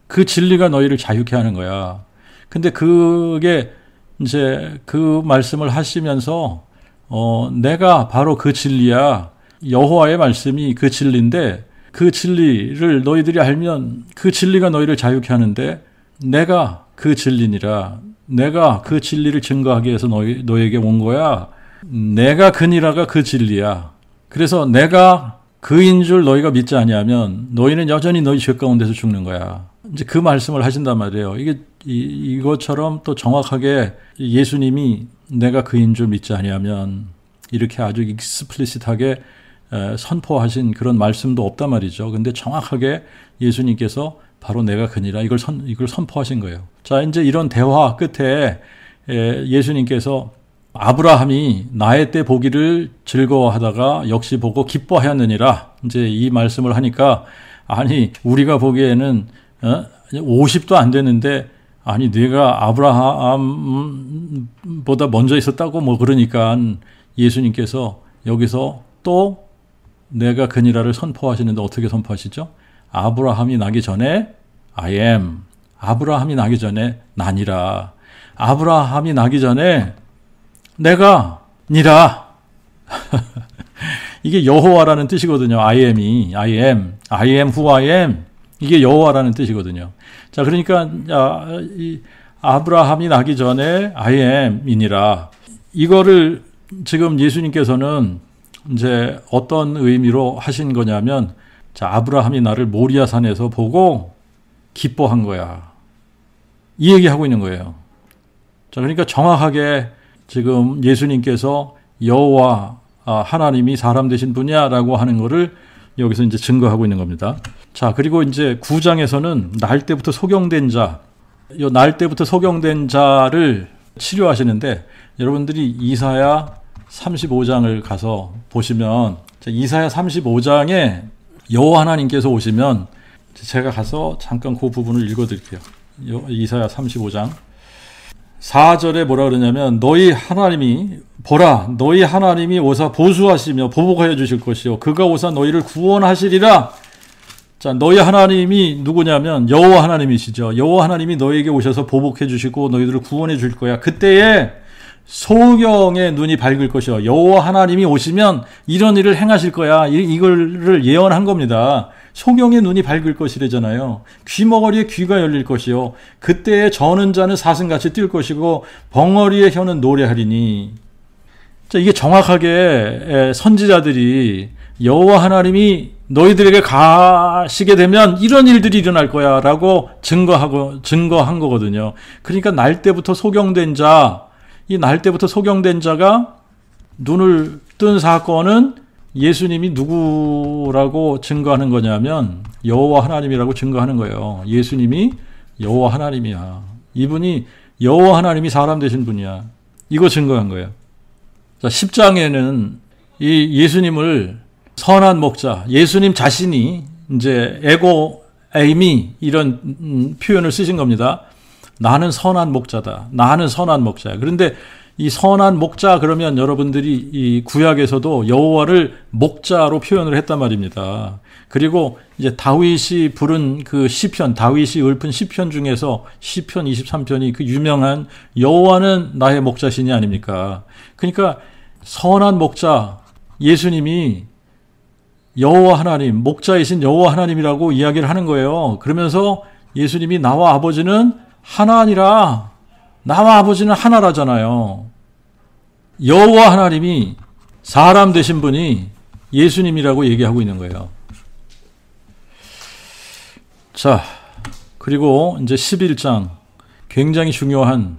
그 진리가 너희를 자유케 하는 거야. 근데 그게 이제 그 말씀을 하시면서 내가 바로 그 진리야. 여호와의 말씀이 그 진리인데 그 진리를 너희들이 알면 그 진리가 너희를 자유케 하는데 내가 그 진리니라. 내가 그 진리를 증거하기 위해서 너희에게 온 거야. 내가 그니라가 그 진리야. 그래서 내가 그인 줄 너희가 믿지 아니하면 너희는 여전히 너희 죄 가운데서 죽는 거야. 이제 그 말씀을 하신단 말이에요. 이것처럼 또 정확하게 예수님이 내가 그인 줄 믿지 아니하면 이렇게 아주 익스플리시트하게 선포하신 그런 말씀도 없단 말이죠. 근데 정확하게 예수님께서 바로 내가 그니라 이걸 선포하신 거예요. 자, 이제 이런 대화 끝에 예수님께서 아브라함이 나의 때 보기를 즐거워하다가 역시 보고 기뻐하였느니라. 이제 이 말씀을 하니까 아니 우리가 보기에는 50도 안 되는데 아니 네가 아브라함보다 먼저 있었다고 뭐 그러니까 예수님께서 여기서 또 내가 그니라를 선포하시는데 어떻게 선포하시죠? 아브라함이 나기 전에 I am. 아브라함이 나기 전에 나니라. 아브라함이 나기 전에 내가 니라. 이게 여호와라는 뜻이거든요. I am who I am. 이게 여호와라는 뜻이거든요. 자, 그러니까 이 아브라함이 나기 전에 I am이니라. 이거를 지금 예수님께서는 이제 어떤 의미로 하신 거냐면, 자, 아브라함이 나를 모리아산에서 보고 기뻐한 거야. 이 얘기하고 있는 거예요. 자, 그러니까 정확하게 지금 예수님께서 여호와 하나님이 사람 되신 분이야라고 하는 거를 여기서 이제 증거하고 있는 겁니다. 자, 그리고 이제 9장에서는 날 때부터 소경된 자, 요 날 때부터 소경된 자를 치료하시는데 여러분들이 이사야 35장을 가서 보시면 이사야 35장에 여호와 하나님께서 오시면 제가 가서 잠깐 그 부분을 읽어드릴게요. 이사야 35장 4절에 뭐라 그러냐면 너희 하나님이 보라 너희 하나님이 오사 보수하시며 보복하여 주실 것이요 그가 오사 너희를 구원하시리라. 자, 너희 하나님이 누구냐면 여호와 하나님이시죠. 여호와 하나님이 너희에게 오셔서 보복해 주시고 너희들을 구원해 줄 거야. 그때에 소경의 눈이 밝을 것이요 여호와 하나님이 오시면 이런 일을 행하실 거야. 이거를 예언한 겁니다. 소경의 눈이 밝을 것이래잖아요. 귀머거리에 귀가 열릴 것이요 그때에 저는 자는 사슴같이 뛸 것이고 벙어리의 혀는 노래하리니. 자, 이게 정확하게 선지자들이 여호와 하나님이 너희들에게 가시게 되면 이런 일들이 일어날 거야 라고 증거한 거거든요. 그러니까 날 때부터 소경된 자, 이 날 때부터 소경된 자가 눈을 뜬 사건은 예수님이 누구라고 증거하는 거냐면 여호와 하나님이라고 증거하는 거예요. 예수님이 여호와 하나님이야. 이분이 여호와 하나님이 사람 되신 분이야. 이거 증거한 거예요. 자, 10장에는 이 예수님을 선한 목자, 예수님 자신이 이제 에고 에이미 이런 표현을 쓰신 겁니다. 나는 선한 목자다. 나는 선한 목자야. 그런데 이 선한 목자 그러면 여러분들이 이 구약에서도 여호와를 목자로 표현을 했단 말입니다. 그리고 이제 다윗이 부른 그 시편, 다윗이 읊은 시편 중에서 시편 23편이 그 유명한 여호와는 나의 목자신이 아닙니까? 그러니까 선한 목자 예수님이 여호와 하나님, 목자이신 여호와 하나님이라고 이야기를 하는 거예요. 그러면서 예수님이 나와 아버지는 하나니라. 나와 아버지는 하나라잖아요. 여호와 하나님이 사람 되신 분이 예수님이라고 얘기하고 있는 거예요. 자, 그리고 이제 11장 굉장히 중요한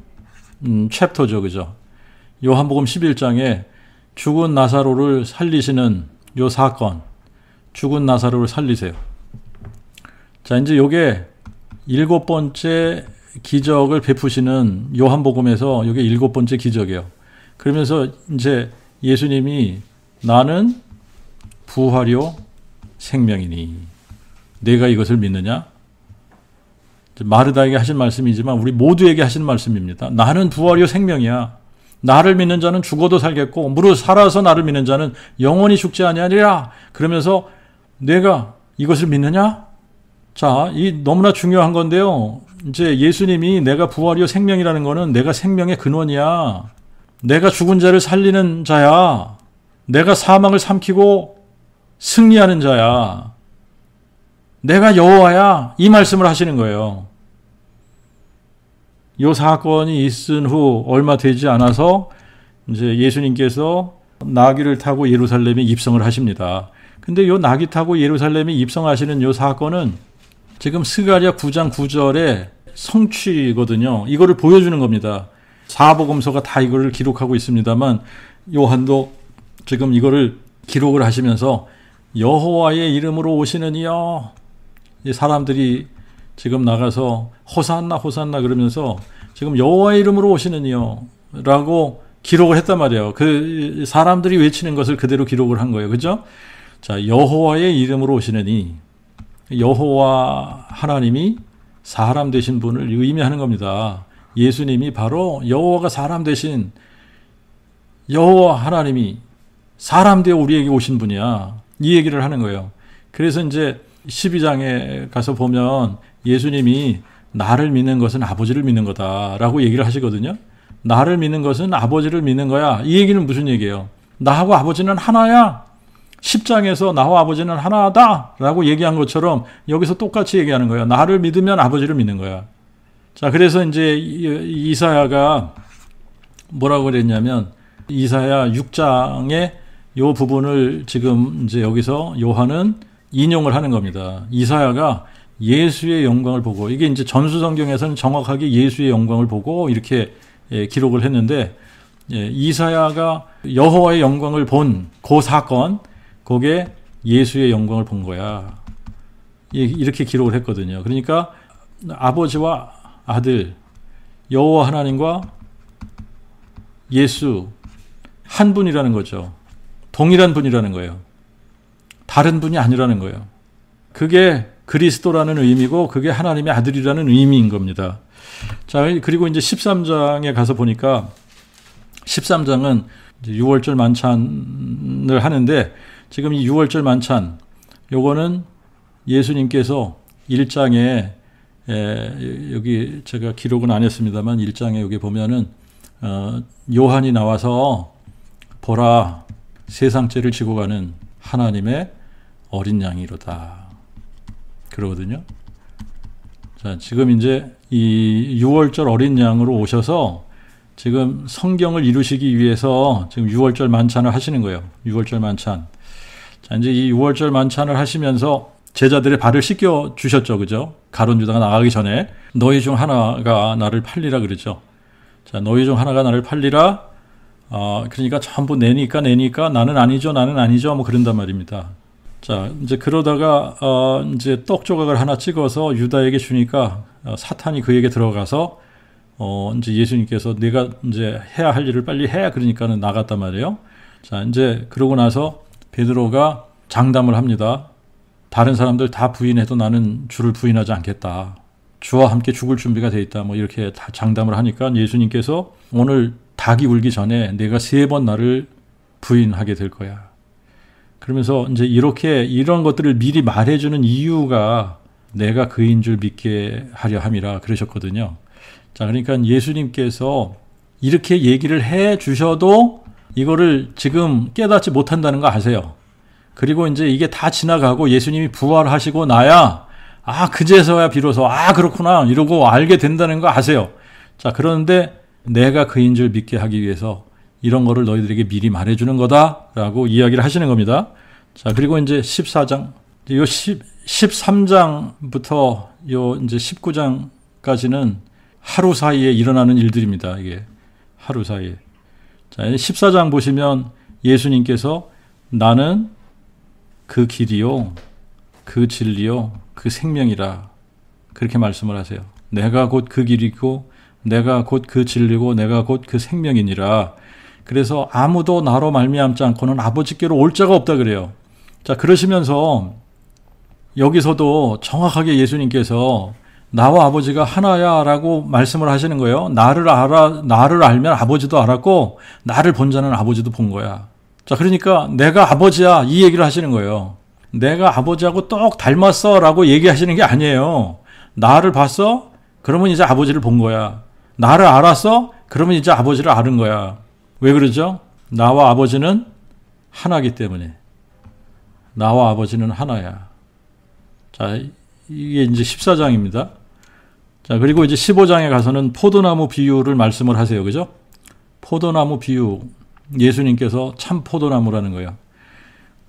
챕터죠. 그죠? 요한복음 11장에 죽은 나사로를 살리시는 요 사건, 죽은 나사로를 살리세요. 자, 이제 요게 7번째 기적을 베푸시는 요한복음에서 이게 7번째 기적이에요. 그러면서 이제 예수님이 나는 부활이요 생명이니 내가 이것을 믿느냐? 마르다에게 하신 말씀이지만 우리 모두에게 하신 말씀입니다. 나는 부활이요 생명이야. 나를 믿는 자는 죽어도 살겠고 무릇 살아서 나를 믿는 자는 영원히 죽지 아니하리라. 그러면서 내가 이것을 믿느냐? 자, 이 너무나 중요한 건데요. 이제 예수님이 내가 부활이요 생명이라는 거는 내가 생명의 근원이야. 내가 죽은 자를 살리는 자야. 내가 사망을 삼키고 승리하는 자야. 내가 여호와야. 이 말씀을 하시는 거예요. 이 사건이 있은 후 얼마 되지 않아서 이제 예수님께서 나귀를 타고 예루살렘에 입성을 하십니다. 근데 이 나귀 타고 예루살렘에 입성하시는 이 사건은 지금 스가랴 9장 9절의 성취거든요. 이거를 보여주는 겁니다. 사복음서가 다 이거를 기록하고 있습니다만 요한도 지금 이거를 기록을 하시면서 여호와의 이름으로 오시는 이여, 사람들이 지금 나가서 호산나 호산나 그러면서 지금 여호와의 이름으로 오시는 이여 라고 기록을 했단 말이에요. 그 사람들이 외치는 것을 그대로 기록을 한 거예요. 그죠? 자, 여호와의 이름으로 오시는 여호와 하나님이 사람 되신 분을 의미하는 겁니다. 예수님이 바로 여호와가 사람 되신 여호와 하나님이 사람 되어 우리에게 오신 분이야. 이 얘기를 하는 거예요. 그래서 이제 12장에 가서 보면 예수님이 나를 믿는 것은 아버지를 믿는 거다라고 얘기를 하시거든요. 나를 믿는 것은 아버지를 믿는 거야. 이 얘기는 무슨 얘기예요? 나하고 아버지는 하나야. 10장에서 나와 아버지는 하나다 라고 얘기한 것처럼 여기서 똑같이 얘기하는 거예요. 나를 믿으면 아버지를 믿는 거야. 자, 그래서 이제 이사야가 뭐라고 그랬냐면 이사야 6장의 요 부분을 지금 이제 여기서 요한은 인용을 하는 겁니다. 이사야가 예수의 영광을 보고, 이게 이제 전수성경에서는 정확하게 예수의 영광을 보고 이렇게 기록을 했는데, 이사야가 여호와의 영광을 본 그 사건, 그게 예수의 영광을 본 거야. 이렇게 기록을 했거든요. 그러니까 아버지와 아들, 여호와 하나님과 예수 한 분이라는 거죠. 동일한 분이라는 거예요. 다른 분이 아니라는 거예요. 그게 그리스도라는 의미고 그게 하나님의 아들이라는 의미인 겁니다. 자, 그리고 이제 13장에 가서 보니까 13장은 이제 6월절 만찬을 하는데, 지금 이 6월절 만찬 요거는 예수님께서 1장에 여기 제가 기록은 안 했습니다만 1장에 여기 보면은 요한이 나와서 보라 세상 죄를 지고 가는 하나님의 어린 양이로다 그러거든요. 자, 지금 이제 이 6월절 어린 양으로 오셔서 지금 성경을 이루시기 위해서 지금 6월절 만찬을 하시는 거예요. 6월절 만찬. 자, 이제 이 6월절 만찬을 하시면서 제자들의 발을 씻겨 주셨죠. 그죠? 가룟 유다가 나가기 전에 너희 중 하나가 나를 팔리라 그랬죠. 자, 너희 중 하나가 나를 팔리라. 그러니까 전부 내니까 나는 아니죠 뭐 그런단 말입니다. 자, 이제 그러다가 이제 떡 조각을 하나 찍어서 유다에게 주니까 사탄이 그에게 들어가서 이제 예수님께서 내가 이제 해야 할 일을 빨리 해 그러니까는 나갔단 말이에요. 자, 이제 그러고 나서 베드로가 장담을 합니다. 다른 사람들 다 부인해도 나는 주를 부인하지 않겠다. 주와 함께 죽을 준비가 돼 있다. 뭐 이렇게 다 장담을 하니까 예수님께서 오늘 닭이 울기 전에 내가 3번 나를 부인하게 될 거야. 그러면서 이제 이렇게 이런 것들을 미리 말해주는 이유가 내가 그인 줄 믿게 하려 함이라 그러셨거든요. 자, 그러니까 예수님께서 이렇게 얘기를 해 주셔도 이거를 지금 깨닫지 못한다는 거 아세요? 그리고 이제 이게 다 지나가고 예수님이 부활하시고 나야 그제서야 비로소 그렇구나 이러고 알게 된다는 거 아세요? 자, 그런데 내가 그인 줄 믿게 하기 위해서 이런 거를 너희들에게 미리 말해주는 거다라고 이야기를 하시는 겁니다. 자, 그리고 이제 14장, 요 13장부터 요 이제 19장까지는 하루 사이에 일어나는 일들입니다. 이게 하루 사이에. 자, 14장 보시면 예수님께서 나는 그 길이요, 그 진리요, 그 생명이라 그렇게 말씀을 하세요. 내가 곧 그 길이고 내가 곧 그 진리고 내가 곧 그 생명이니라. 그래서 아무도 나로 말미암지 않고는 아버지께로 올 자가 없다 그래요. 자, 그러시면서 여기서도 정확하게 예수님께서 나와 아버지가 하나야 라고 말씀을 하시는 거예요. 나를 알면 아버지도 알았고 나를 본 자는 아버지도 본 거야. 자, 그러니까 내가 아버지야 이 얘기를 하시는 거예요. 내가 아버지하고 똑 닮았어 라고 얘기하시는 게 아니에요. 나를 봤어? 그러면 이제 아버지를 본 거야. 나를 알았어? 그러면 이제 아버지를 아는 거야. 왜 그러죠? 나와 아버지는 하나이기 때문에. 나와 아버지는 하나야. 자, 이게 이제 14장입니다. 자, 그리고 이제 15장에 가서는 포도나무 비유를 말씀을 하세요. 그죠? 포도나무 비유. 예수님께서 참 포도나무라는 거예요.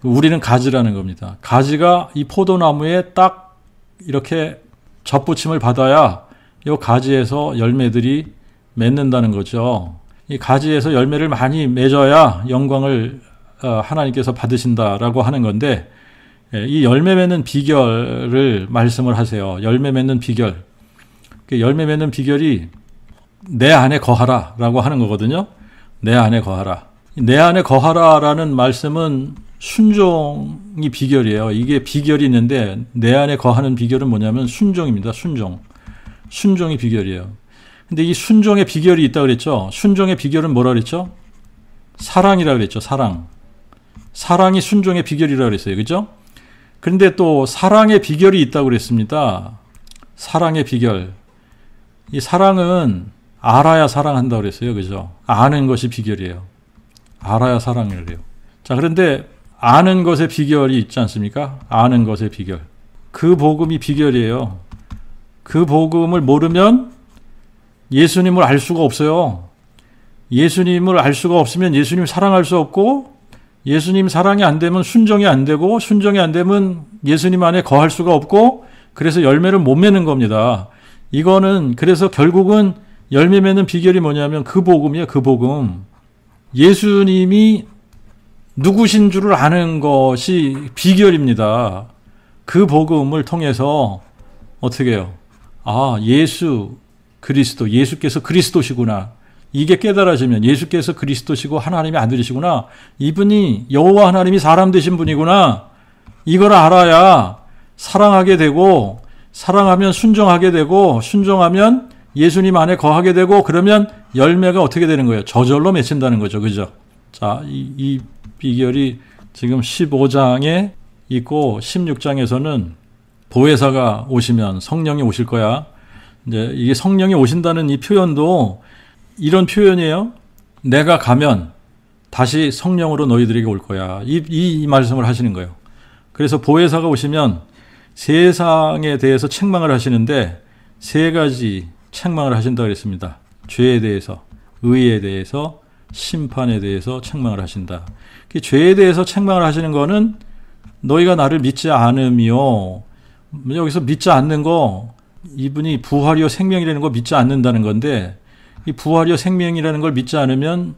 우리는 가지라는 겁니다. 가지가 이 포도나무에 딱 이렇게 접붙임을 받아야 이 가지에서 열매들이 맺는다는 거죠. 이 가지에서 열매를 많이 맺어야 영광을 하나님께서 받으신다라고 하는 건데, 이 열매 맺는 비결을 말씀을 하세요. 열매 맺는 비결. 열매 맺는 비결이 내 안에 거하라 라고 하는 거거든요. 내 안에 거하라. 내 안에 거하라라는 말씀은 순종이 비결이에요. 이게 비결이 있는데 내 안에 거하는 비결은 뭐냐면 순종입니다. 순종이 비결이에요. 근데 이 순종의 비결이 있다고 그랬죠. 순종의 비결은 뭐라 그랬죠? 사랑이라고 그랬죠. 사랑이 순종의 비결이라고 그랬어요. 그죠? 그런데 또 사랑의 비결이 있다고 그랬습니다. 사랑의 비결. 이 사랑은 알아야 사랑한다고 그랬어요. 그죠? 아는 것이 비결이에요. 알아야 사랑을 해요. 자, 그런데 아는 것의 비결이 있지 않습니까? 아는 것의 비결. 그 복음이 비결이에요. 그 복음을 모르면 예수님을 알 수가 없어요. 예수님을 알 수가 없으면 예수님 사랑할 수 없고, 예수님 사랑이 안 되면 순종이 안 되고, 순종이 안 되면 예수님 안에 거할 수가 없고, 그래서 열매를 못 맺는 겁니다. 이거는 그래서 결국은 열매 맺는 비결이 뭐냐면 그 복음이에요. 그 복음. 예수님이 누구신 줄을 아는 것이 비결입니다. 그 복음을 통해서 어떻게 해요? 아, 예수 그리스도, 예수께서 그리스도시구나. 이게 깨달아지면 예수께서 그리스도시고 하나님의 아들이시구나. 이분이 여호와 하나님이 사람 되신 분이구나. 이걸 알아야 사랑하게 되고, 사랑하면 순종하게 되고, 순종하면 예수님 안에 거하게 되고, 그러면 열매가 어떻게 되는 거예요? 저절로 맺힌다는 거죠. 그죠? 자, 이 비결이 지금 15장에 있고 16장에서는 보혜사가 오시면 성령이 오실 거야. 이제 이게 성령이 오신다는 이 표현도 이런 표현이에요. 내가 가면 다시 성령으로 너희들에게 올 거야. 이 말씀을 하시는 거예요. 그래서 보혜사가 오시면 세상에 대해서 책망을 하시는데 세 가지 책망을 하신다고 그랬습니다. 죄에 대해서, 의에 대해서, 심판에 대해서 책망을 하신다. 죄에 대해서 책망을 하시는 거는 너희가 나를 믿지 않음이요. 여기서 믿지 않는 거, 이분이 부활이요 생명이라는 거 믿지 않는다는 건데, 이 부활이요 생명이라는 걸 믿지 않으면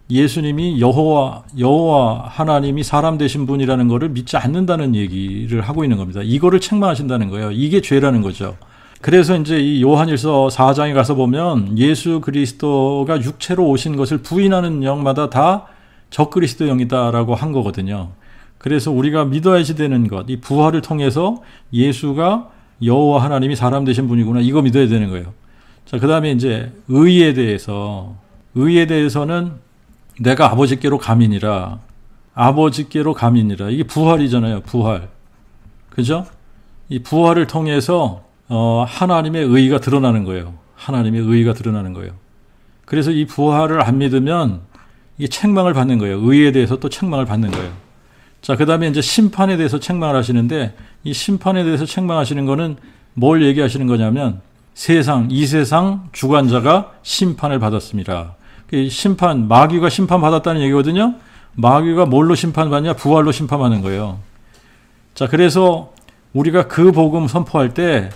예수님이 여호와 하나님이 사람 되신 분이라는 거를 믿지 않는다는 얘기를 하고 있는 겁니다. 이거를 책망하신다는 거예요. 이게 죄라는 거죠. 그래서 이제 이 요한일서 4장에 가서 보면 예수 그리스도가 육체로 오신 것을 부인하는 영마다 다 적그리스도 영이다라고 한 거거든요. 그래서 우리가 믿어야지 되는 것, 이 부활을 통해서 예수가 여호와 하나님이 사람 되신 분이구나, 이거 믿어야 되는 거예요. 자, 그 다음에 이제 의에 대해서는 내가 아버지께로 가민이라. 이게 부활이잖아요. 부활. 그죠? 이 부활을 통해서 하나님의 의가 드러나는 거예요. 하나님의 의가 드러나는 거예요. 그래서 이 부활을 안 믿으면 이게 책망을 받는 거예요. 의에 대해서 또 책망을 받는 거예요. 자, 그 다음에 이제 심판에 대해서 책망을 하시는데, 이 심판에 대해서 책망하시는 거는 뭘 얘기하시는 거냐면, 이 세상 주관자가 심판을 받았습니다. 심판, 마귀가 심판받았다는 얘기거든요. 마귀가 뭘로 심판받냐? 부활로 심판하는 거예요. 자, 그래서 우리가 그 복음 선포할 때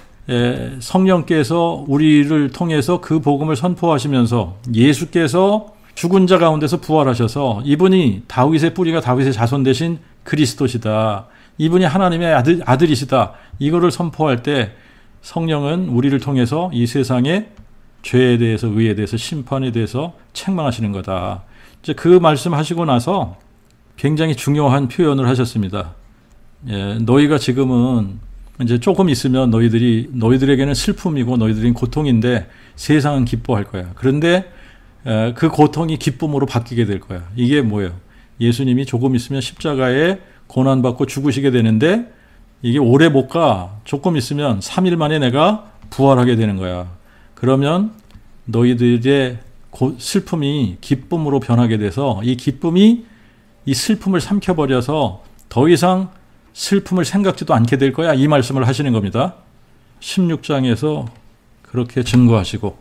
성령께서 우리를 통해서 그 복음을 선포하시면서 예수께서 죽은 자 가운데서 부활하셔서 이분이 다윗의 뿌리가 다윗의 자손 되신 그리스도시다. 이분이 하나님의 아들이시다. 이거를 선포할 때 성령은 우리를 통해서 이 세상의 죄에 대해서, 의에 대해서, 심판에 대해서 책망하시는 거다. 이제 그 말씀하시고 나서 굉장히 중요한 표현을 하셨습니다. 너희가 지금은 이제 조금 있으면 너희들에게는 슬픔이고 너희들은 고통인데 세상은 기뻐할 거야. 그런데 그 고통이 기쁨으로 바뀌게 될 거야. 이게 뭐예요? 예수님이 조금 있으면 십자가에 고난받고 죽으시게 되는데 이게 오래 못 가. 조금 있으면 3일 만에 내가 부활하게 되는 거야. 그러면 너희들의 슬픔이 기쁨으로 변하게 돼서 이 기쁨이 이 슬픔을 삼켜버려서 더 이상 슬픔을 생각지도 않게 될 거야. 이 말씀을 하시는 겁니다. 16장에서 그렇게 증거하시고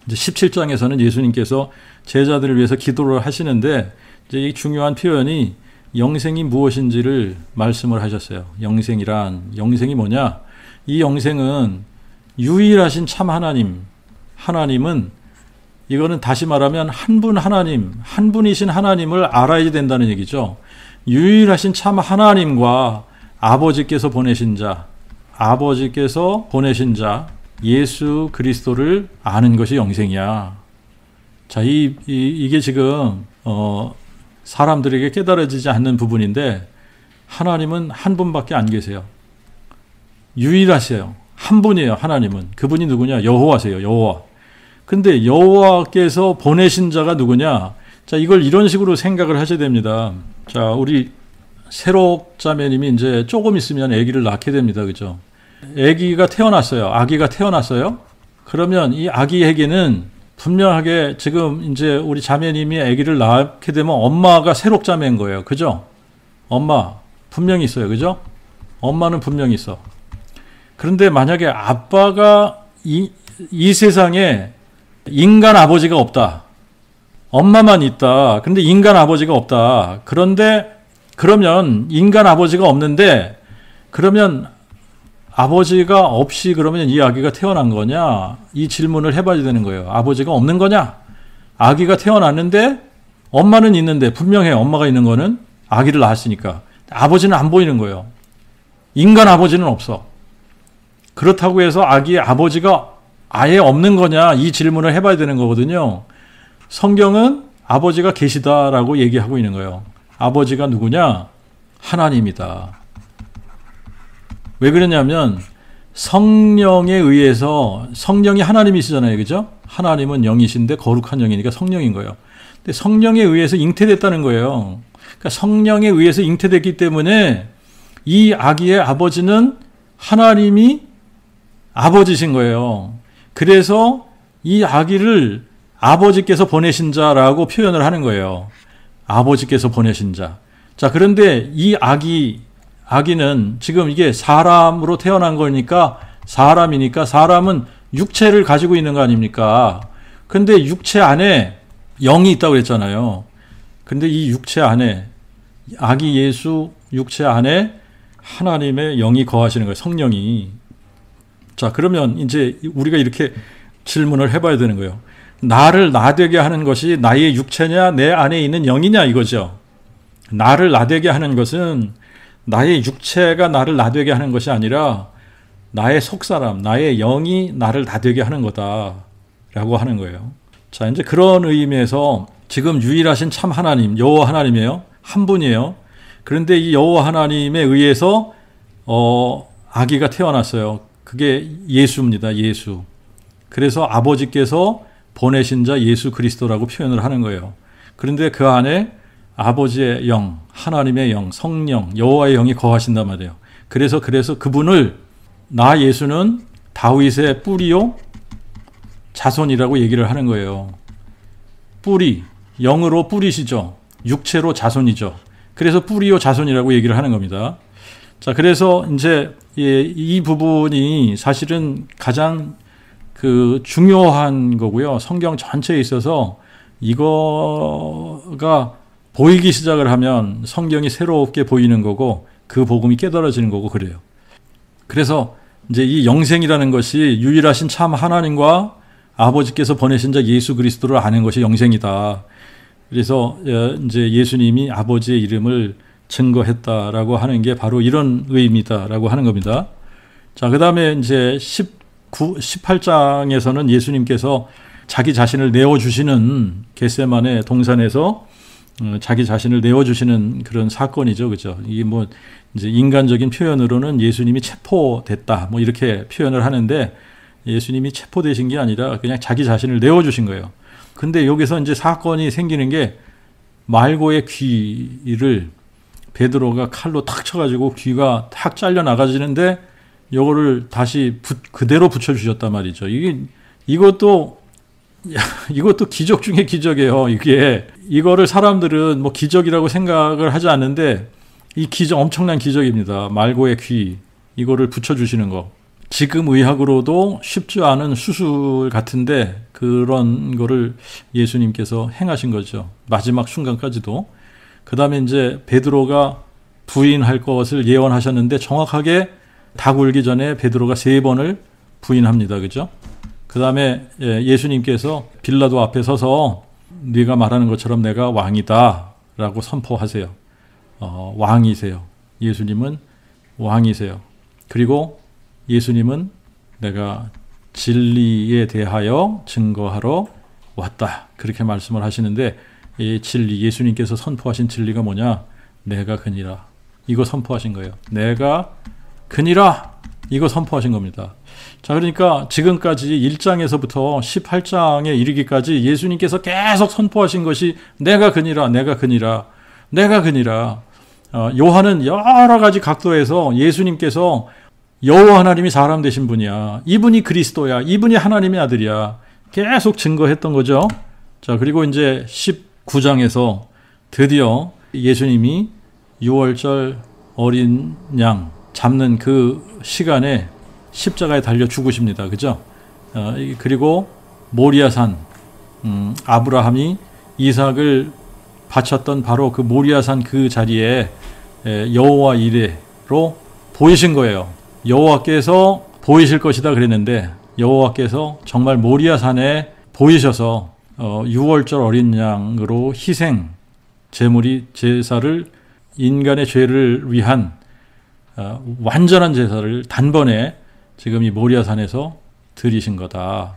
이제 17장에서는 예수님께서 제자들을 위해서 기도를 하시는데 이제 이 중요한 표현이 영생이 무엇인지를 말씀을 하셨어요. 영생이 뭐냐? 이 영생은 유일하신 참 하나님은 이거는 다시 말하면 한 분이신 하나님을 알아야 된다는 얘기죠. 유일하신 참 하나님과 아버지께서 보내신 자 예수 그리스도를 아는 것이 영생이야. 자, 이게 지금 사람들에게 깨달아지지 않는 부분인데 하나님은 한 분밖에 안 계세요. 유일하세요. 한 분이에요. 하나님은. 그분이 누구냐? 여호와세요. 여호와. 근데 여호와께서 보내신 자가 누구냐? 자, 이걸 이런 식으로 생각을 하셔야 됩니다. 자, 우리 새록 자매님이 이제 조금 있으면 아기를 낳게 됩니다. 그죠? 아기가 태어났어요. 그러면 이 아기에게는 분명하게 지금 이제 우리 자매님이 아기를 낳게 되면 엄마가 새록 자매인 거예요. 그죠? 엄마 분명히 있어요. 그죠? 엄마는 분명히 있어. 그런데 만약에 아빠가 이 세상에 인간 아버지가 없다. 엄마만 있다. 근데 인간 아버지가 없다. 그러면 인간 아버지가 없는데 그러면 아버지가 없이 그러면 이 아기가 태어난 거냐? 이 질문을 해봐야 되는 거예요. 아버지가 없는 거냐? 아기가 태어났는데 엄마는 있는데 분명해요. 엄마가 있는 거는 아기를 낳았으니까. 아버지는 안 보이는 거예요. 인간 아버지는 없어. 그렇다고 해서 아기의 아버지가 아예 없는 거냐? 이 질문을 해봐야 되는 거거든요. 성경은 아버지가 계시다라고 얘기하고 있는 거예요. 아버지가 누구냐? 하나님이다. 왜 그러냐면 성령에 의해서 성령이 하나님이시잖아요. 그죠? 하나님은 영이신데 거룩한 영이니까 성령인 거예요. 근데 성령에 의해서 잉태됐다는 거예요. 그러니까 성령에 의해서 잉태됐기 때문에 이 아기의 아버지는 하나님이 아버지신 거예요. 그래서 이 아기를 아버지께서 보내신 자라고 표현을 하는 거예요. 아버지께서 보내신 자. 자, 그런데 이 아기는 지금 이게 사람으로 태어난 거니까 사람이니까 사람은 육체를 가지고 있는 거 아닙니까? 근데 육체 안에 영이 있다고 그랬잖아요. 근데 이 육체 안에 아기 예수 육체 안에 하나님의 영이 거하시는 거예요. 성령이. 자, 그러면 이제 우리가 이렇게 질문을 해봐야 되는 거예요. 나를 나되게 하는 것이 나의 육체냐 내 안에 있는 영이냐 이거죠. 나를 나되게 하는 것은 나의 육체가 나를 나되게 하는 것이 아니라 나의 속사람, 나의 영이 나를 나되게 하는 거다라고 하는 거예요. 자, 이제 그런 의미에서 지금 유일하신 참 하나님, 여호와 하나님이에요. 한 분이에요. 그런데 이 여호와 하나님에 의해서 아기가 태어났어요. 그게 예수입니다. 예수. 그래서 아버지께서 보내신 자 예수 그리스도라고 표현을 하는 거예요. 그런데 그 안에 아버지의 영, 하나님의 영, 성령, 여호와의 영이 거하신단 말이에요. 그래서 그분을 나 예수는 다윗의 뿌리요 자손이라고 얘기를 하는 거예요. 뿌리, 영으로 뿌리시죠. 육체로 자손이죠. 그래서 뿌리요 자손이라고 얘기를 하는 겁니다. 자, 그래서 이제 이 부분이 사실은 가장 중요한 거고요. 성경 전체에 있어서 이거가 보이기 시작을 하면 성경이 새롭게 보이는 거고 그 복음이 깨달아지는 거고 그래요. 그래서 이제 이 영생이라는 것이 유일하신 참 하나님과 아버지께서 보내신 자 예수 그리스도를 아는 것이 영생이다. 그래서 이제 예수님이 아버지의 이름을 증거했다라고 하는 게 바로 이런 의미다라고 하는 겁니다. 자, 그 다음에 이제 18장에서는 예수님께서 자기 자신을 내어주시는 겟세마네 동산에서 자기 자신을 내어주시는 그런 사건이죠. 그죠? 이게 뭐 이제 인간적인 표현으로는 예수님이 체포됐다. 뭐 이렇게 표현을 하는데 예수님이 체포되신 게 아니라 그냥 자기 자신을 내어주신 거예요. 근데 여기서 이제 사건이 생기는 게 말고의 귀를 베드로가 칼로 탁 쳐가지고 귀가 탁 잘려 나가지는데 요거를 다시 그대로 붙여주셨단 말이죠. 이것도 기적 중에 기적이에요. 이거를 사람들은 뭐 기적이라고 생각을 하지 않는데 이 기적 엄청난 기적입니다. 말고의 귀 이거를 붙여주시는 거. 지금 의학으로도 쉽지 않은 수술 같은데 그런 거를 예수님께서 행하신 거죠. 마지막 순간까지도. 그 다음에 이제 베드로가 부인할 것을 예언하셨는데 정확하게 닭 울기 전에 베드로가 3번을 부인합니다. 그죠? 그 다음에 예수님께서 빌라도 앞에 서서 네가 말하는 것처럼 내가 왕이다 라고 선포하세요. 왕이세요. 예수님은 왕이세요. 그리고 예수님은 내가 진리에 대하여 증거하러 왔다. 그렇게 말씀을 하시는데 이 진리, 예수님께서 선포하신 진리가 뭐냐? 내가 그니라. 이거 선포하신 거예요. 내가 그니라. 이거 선포하신 겁니다. 자, 그러니까 지금까지 1장에서부터 18장에 이르기까지 예수님께서 계속 선포하신 것이 내가 그니라, 내가 그니라, 내가 그니라. 요한은 여러 가지 각도에서 예수님께서 여호와 하나님이 사람 되신 분이야. 이분이 그리스도야. 이분이 하나님의 아들이야. 계속 증거했던 거죠. 자, 그리고 이제 19장에서 드디어 예수님이 6월절 어린 양 잡는 그 시간에 십자가에 달려 죽으십니다. 그죠? 그리고 모리아산, 아브라함이 이삭을 바쳤던 바로 그 모리아산 그 자리에 여호와 이레로 보이신 거예요. 여호와께서 보이실 것이다 그랬는데 여호와께서 정말 모리아산에 보이셔서 6월절 어린 양으로 희생 제사를 인간의 죄를 위한 완전한 제사를 단번에 지금 이 모리아산에서 드리신 거다.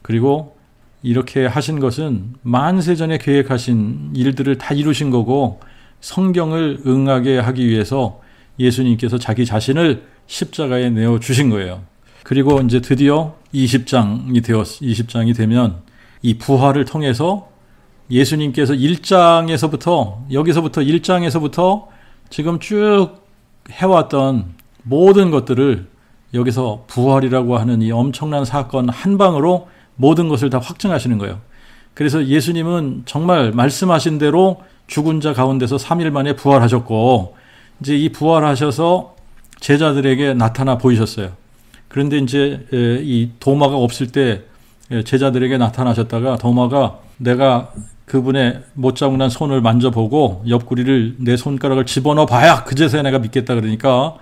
그리고 이렇게 하신 것은 만세전에 계획하신 일들을 다 이루신 거고 성경을 응하게 하기 위해서 예수님께서 자기 자신을 십자가에 내어 주신 거예요. 그리고 이제 드디어 20장이 되면 이 부활을 통해서 예수님께서 1장에서부터 지금 쭉 해왔던 모든 것들을 여기서 부활이라고 하는 이 엄청난 사건 한 방으로 모든 것을 다 확증하시는 거예요. 그래서 예수님은 정말 말씀하신 대로 죽은 자 가운데서 3일 만에 부활하셨고 이제 이 부활하셔서 제자들에게 나타나 보이셨어요. 그런데 이제 이 도마가 없을 때 제자들에게 나타나셨다가 도마가 내가 그분의 못 자국 난 손을 만져보고 옆구리를 내 손가락을 집어넣어 봐야 그제서야 내가 믿겠다 그러니까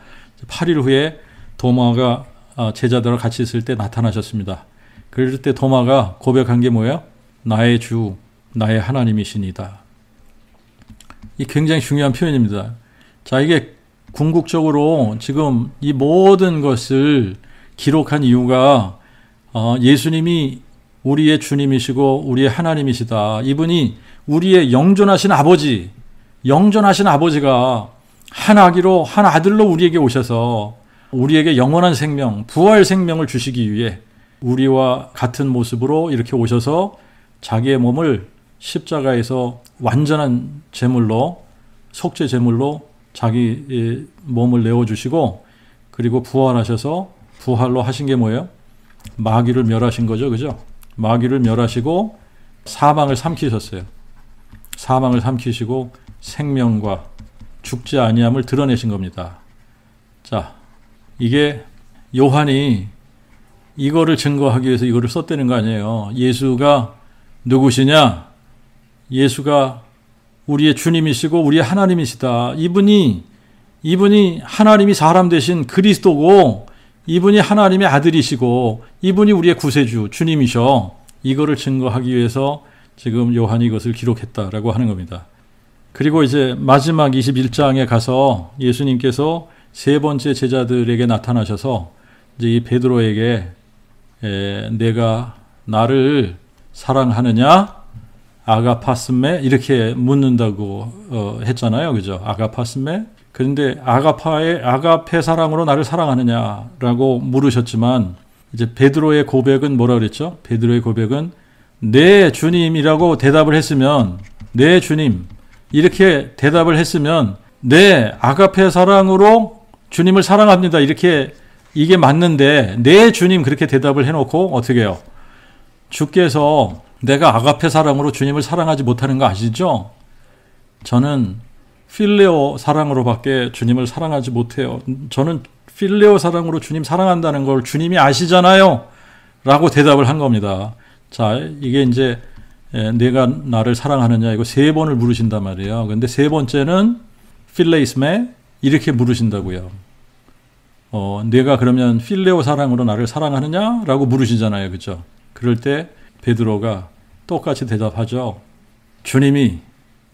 8일 후에 도마가 제자들과 같이 있을 때 나타나셨습니다. 그럴 때 도마가 고백한 게 뭐예요? 나의 주, 나의 하나님이시니다. 이 굉장히 중요한 표현입니다. 자, 이게 궁극적으로 지금 이 모든 것을 기록한 이유가 예수님이 우리의 주님이시고 우리의 하나님이시다. 이분이 우리의 영존하신 아버지가 한 아기로 한 아들로 우리에게 오셔서 우리에게 영원한 생명, 부활 생명을 주시기 위해 우리와 같은 모습으로 이렇게 오셔서 자기의 몸을 십자가에서 완전한 제물로 속죄 제물로 자기 몸을 내어주시고 그리고 부활하셔서 부활로 하신 게 뭐예요? 마귀를 멸하신 거죠. 그죠? 마귀를 멸하시고 사망을 삼키셨어요. 사망을 삼키시고 생명과 죽지 아니함을 드러내신 겁니다. 자, 이게 요한이 이거를 증거하기 위해서 이거를 썼다는 거 아니에요. 예수가 누구시냐? 예수가 우리의 주님이시고 우리의 하나님이시다. 이분이 하나님이 사람 되신 그리스도고 이분이 하나님의 아들이시고 이분이 우리의 구세주 주님이셔. 이거를 증거하기 위해서 지금 요한이 이것을 기록했다라고 하는 겁니다. 그리고 이제 마지막 21장에 가서 예수님께서 세 번째 제자들에게 나타나셔서 이제 이 베드로에게 내가 나를 사랑하느냐? 아가파스메 이렇게 묻는다고 했잖아요. 그죠? 아가파스메. 그런데 아가페 사랑으로 나를 사랑하느냐라고 물으셨지만 이제 베드로의 고백은 뭐라 그랬죠? 베드로의 고백은 네 주님이라고 대답을 했으면 네 주님 이렇게 대답을 했으면 네 아가페 사랑으로 주님을 사랑합니다. 이렇게 이게 맞는데 네 주님 그렇게 대답을 해놓고 어떻게 해요? 주께서 내가 아가페 사랑으로 주님을 사랑하지 못하는 거 아시죠? 저는 필레오 사랑으로밖에 주님을 사랑하지 못해요. 저는 필레오 사랑으로 주님 사랑한다는 걸 주님이 아시잖아요. 라고 대답을 한 겁니다. 자, 이게 이제 내가 나를 사랑하느냐 이거 3번을 물으신단 말이에요. 근데 3번째는 필레이스메 이렇게 물으신다고요. 내가 그러면 필레오 사랑으로 나를 사랑하느냐? 라고 물으시잖아요. 그죠? 그럴 때 베드로가 똑같이 대답하죠. 주님이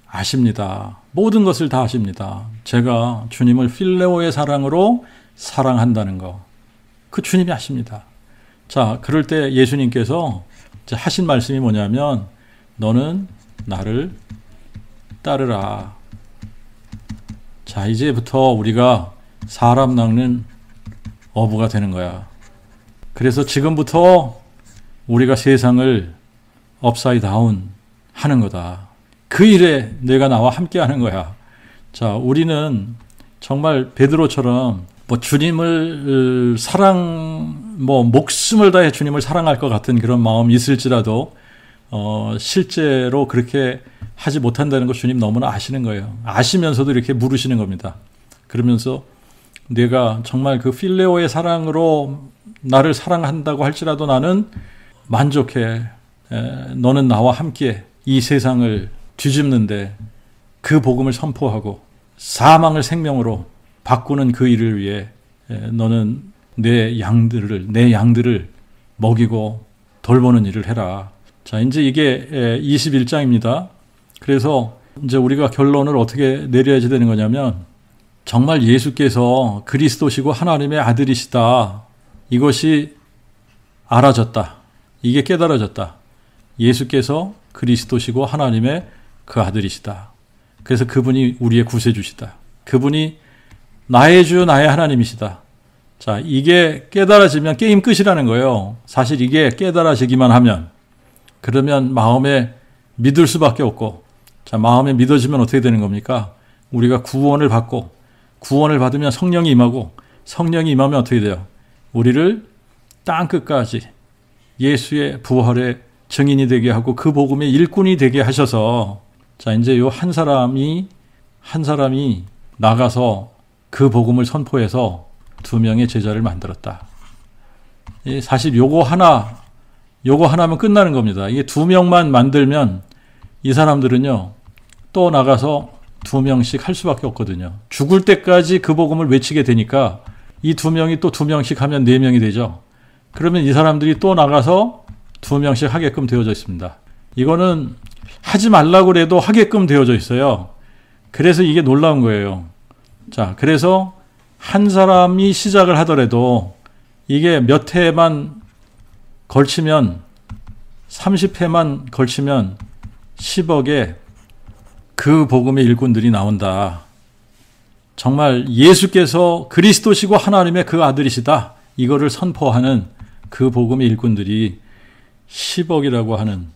아십니다. 모든 것을 다 아십니다. 제가 주님을 필레오의 사랑으로 사랑한다는 거. 그 주님이 아십니다. 자, 그럴 때 예수님께서 하신 말씀이 뭐냐면 너는 나를 따르라. 자, 이제부터 우리가 사람 낚는 어부가 되는 거야. 그래서 지금부터 우리가 세상을 업사이드 다운 하는 거다. 그 일에 내가 나와 함께 하는 거야. 자, 우리는 정말 베드로처럼 주님을 목숨을 다해 주님을 사랑할 것 같은 그런 마음이 있을지라도, 실제로 그렇게 하지 못한다는 거 주님 너무나 아시는 거예요. 아시면서도 이렇게 물으시는 겁니다. 그러면서 내가 정말 그 필레오의 사랑으로 나를 사랑한다고 할지라도 나는 만족해. 너는 나와 함께 이 세상을 뒤집는데 그 복음을 선포하고 사망을 생명으로 바꾸는 그 일을 위해 너는 내 양들을 먹이고 돌보는 일을 해라. 자, 이제 이게 21장입니다. 그래서 이제 우리가 결론을 어떻게 내려야지 되는 거냐면 정말 예수께서 그리스도시고 하나님의 아들이시다. 이것이 알아졌다. 이게 깨달아졌다. 예수께서 그리스도시고 하나님의 그 아들이시다. 그래서 그분이 우리의 구세주시다. 그분이 나의 주 나의 하나님이시다. 자, 이게 깨달아지면 게임 끝이라는 거예요. 사실 이게 깨달아지기만 하면 그러면 마음에 믿을 수밖에 없고, 자, 마음에 믿어지면 어떻게 되는 겁니까? 우리가 구원을 받으면 성령이 임하고, 성령이 임하면 어떻게 돼요? 우리를 땅끝까지 예수의 부활의 증인이 되게 하고 그 복음의 일꾼이 되게 하셔서, 자, 이제 요 한 사람이 나가서 그 복음을 선포해서 2명의 제자를 만들었다. 사실 요거 하나면 끝나는 겁니다. 이게 2명만 만들면 이 사람들은요, 또 나가서 2명씩 할 수밖에 없거든요. 죽을 때까지 그 복음을 외치게 되니까 이 2명이 또 2명씩 하면 4명이 되죠. 그러면 이 사람들이 또 나가서 2명씩 하게끔 되어져 있습니다. 이거는 하지 말라고 해도 하게끔 되어져 있어요. 그래서 이게 놀라운 거예요. 자, 그래서 한 사람이 시작을 하더라도 이게 몇 해만 걸치면 30회만 걸치면 10억의 그 복음의 일꾼들이 나온다. 정말 예수께서 그리스도시고 하나님의 그 아들이시다. 이거를 선포하는 그 복음의 일꾼들이 10억이라고 하는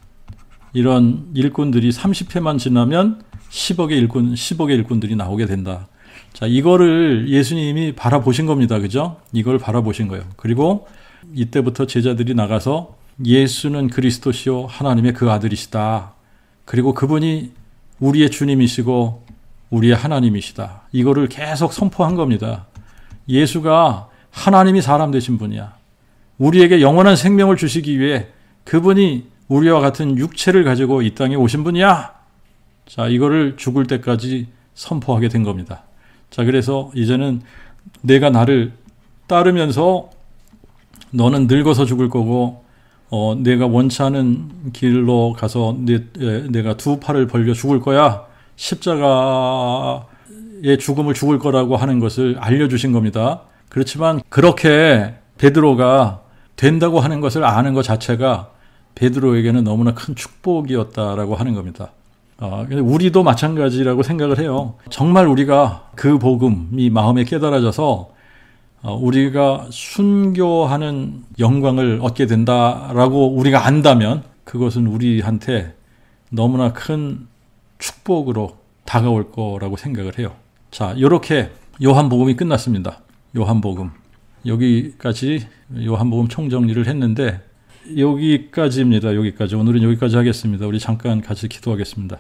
이런 일꾼들이 30회만 지나면 10억의 일꾼들이 나오게 된다. 자, 이거를 예수님이 바라보신 겁니다. 그죠? 이걸 바라보신 거예요. 그리고 이때부터 제자들이 나가서 예수는 그리스도시요 하나님의 그 아들이시다. 그리고 그분이 우리의 주님이시고 우리의 하나님이시다. 이거를 계속 선포한 겁니다. 예수가 하나님이 사람 되신 분이야. 우리에게 영원한 생명을 주시기 위해 그분이 우리와 같은 육체를 가지고 이 땅에 오신 분이야. 자, 이거를 죽을 때까지 선포하게 된 겁니다. 자, 그래서 이제는 내가 나를 따르면서 너는 늙어서 죽을 거고, 내가 원치 않은 길로 가서 내가 2 팔을 벌려 죽을 거야. 십자가의 죽음을 죽을 거라고 하는 것을 알려주신 겁니다. 그렇지만 그렇게 베드로가 된다고 하는 것을 아는 것 자체가 베드로에게는 너무나 큰 축복이었다라고 하는 겁니다. 우리도 마찬가지라고 생각을 해요. 정말 우리가 그 복음이 마음에 깨달아져서 우리가 순교하는 영광을 얻게 된다라고 우리가 안다면 그것은 우리한테 너무나 큰 축복으로 다가올 거라고 생각을 해요. 자, 이렇게 요한복음이 끝났습니다. 요한복음. 여기까지 요한복음 총정리를 했는데 여기까지입니다. 여기까지. 오늘은 여기까지 하겠습니다. 우리 잠깐 같이 기도하겠습니다.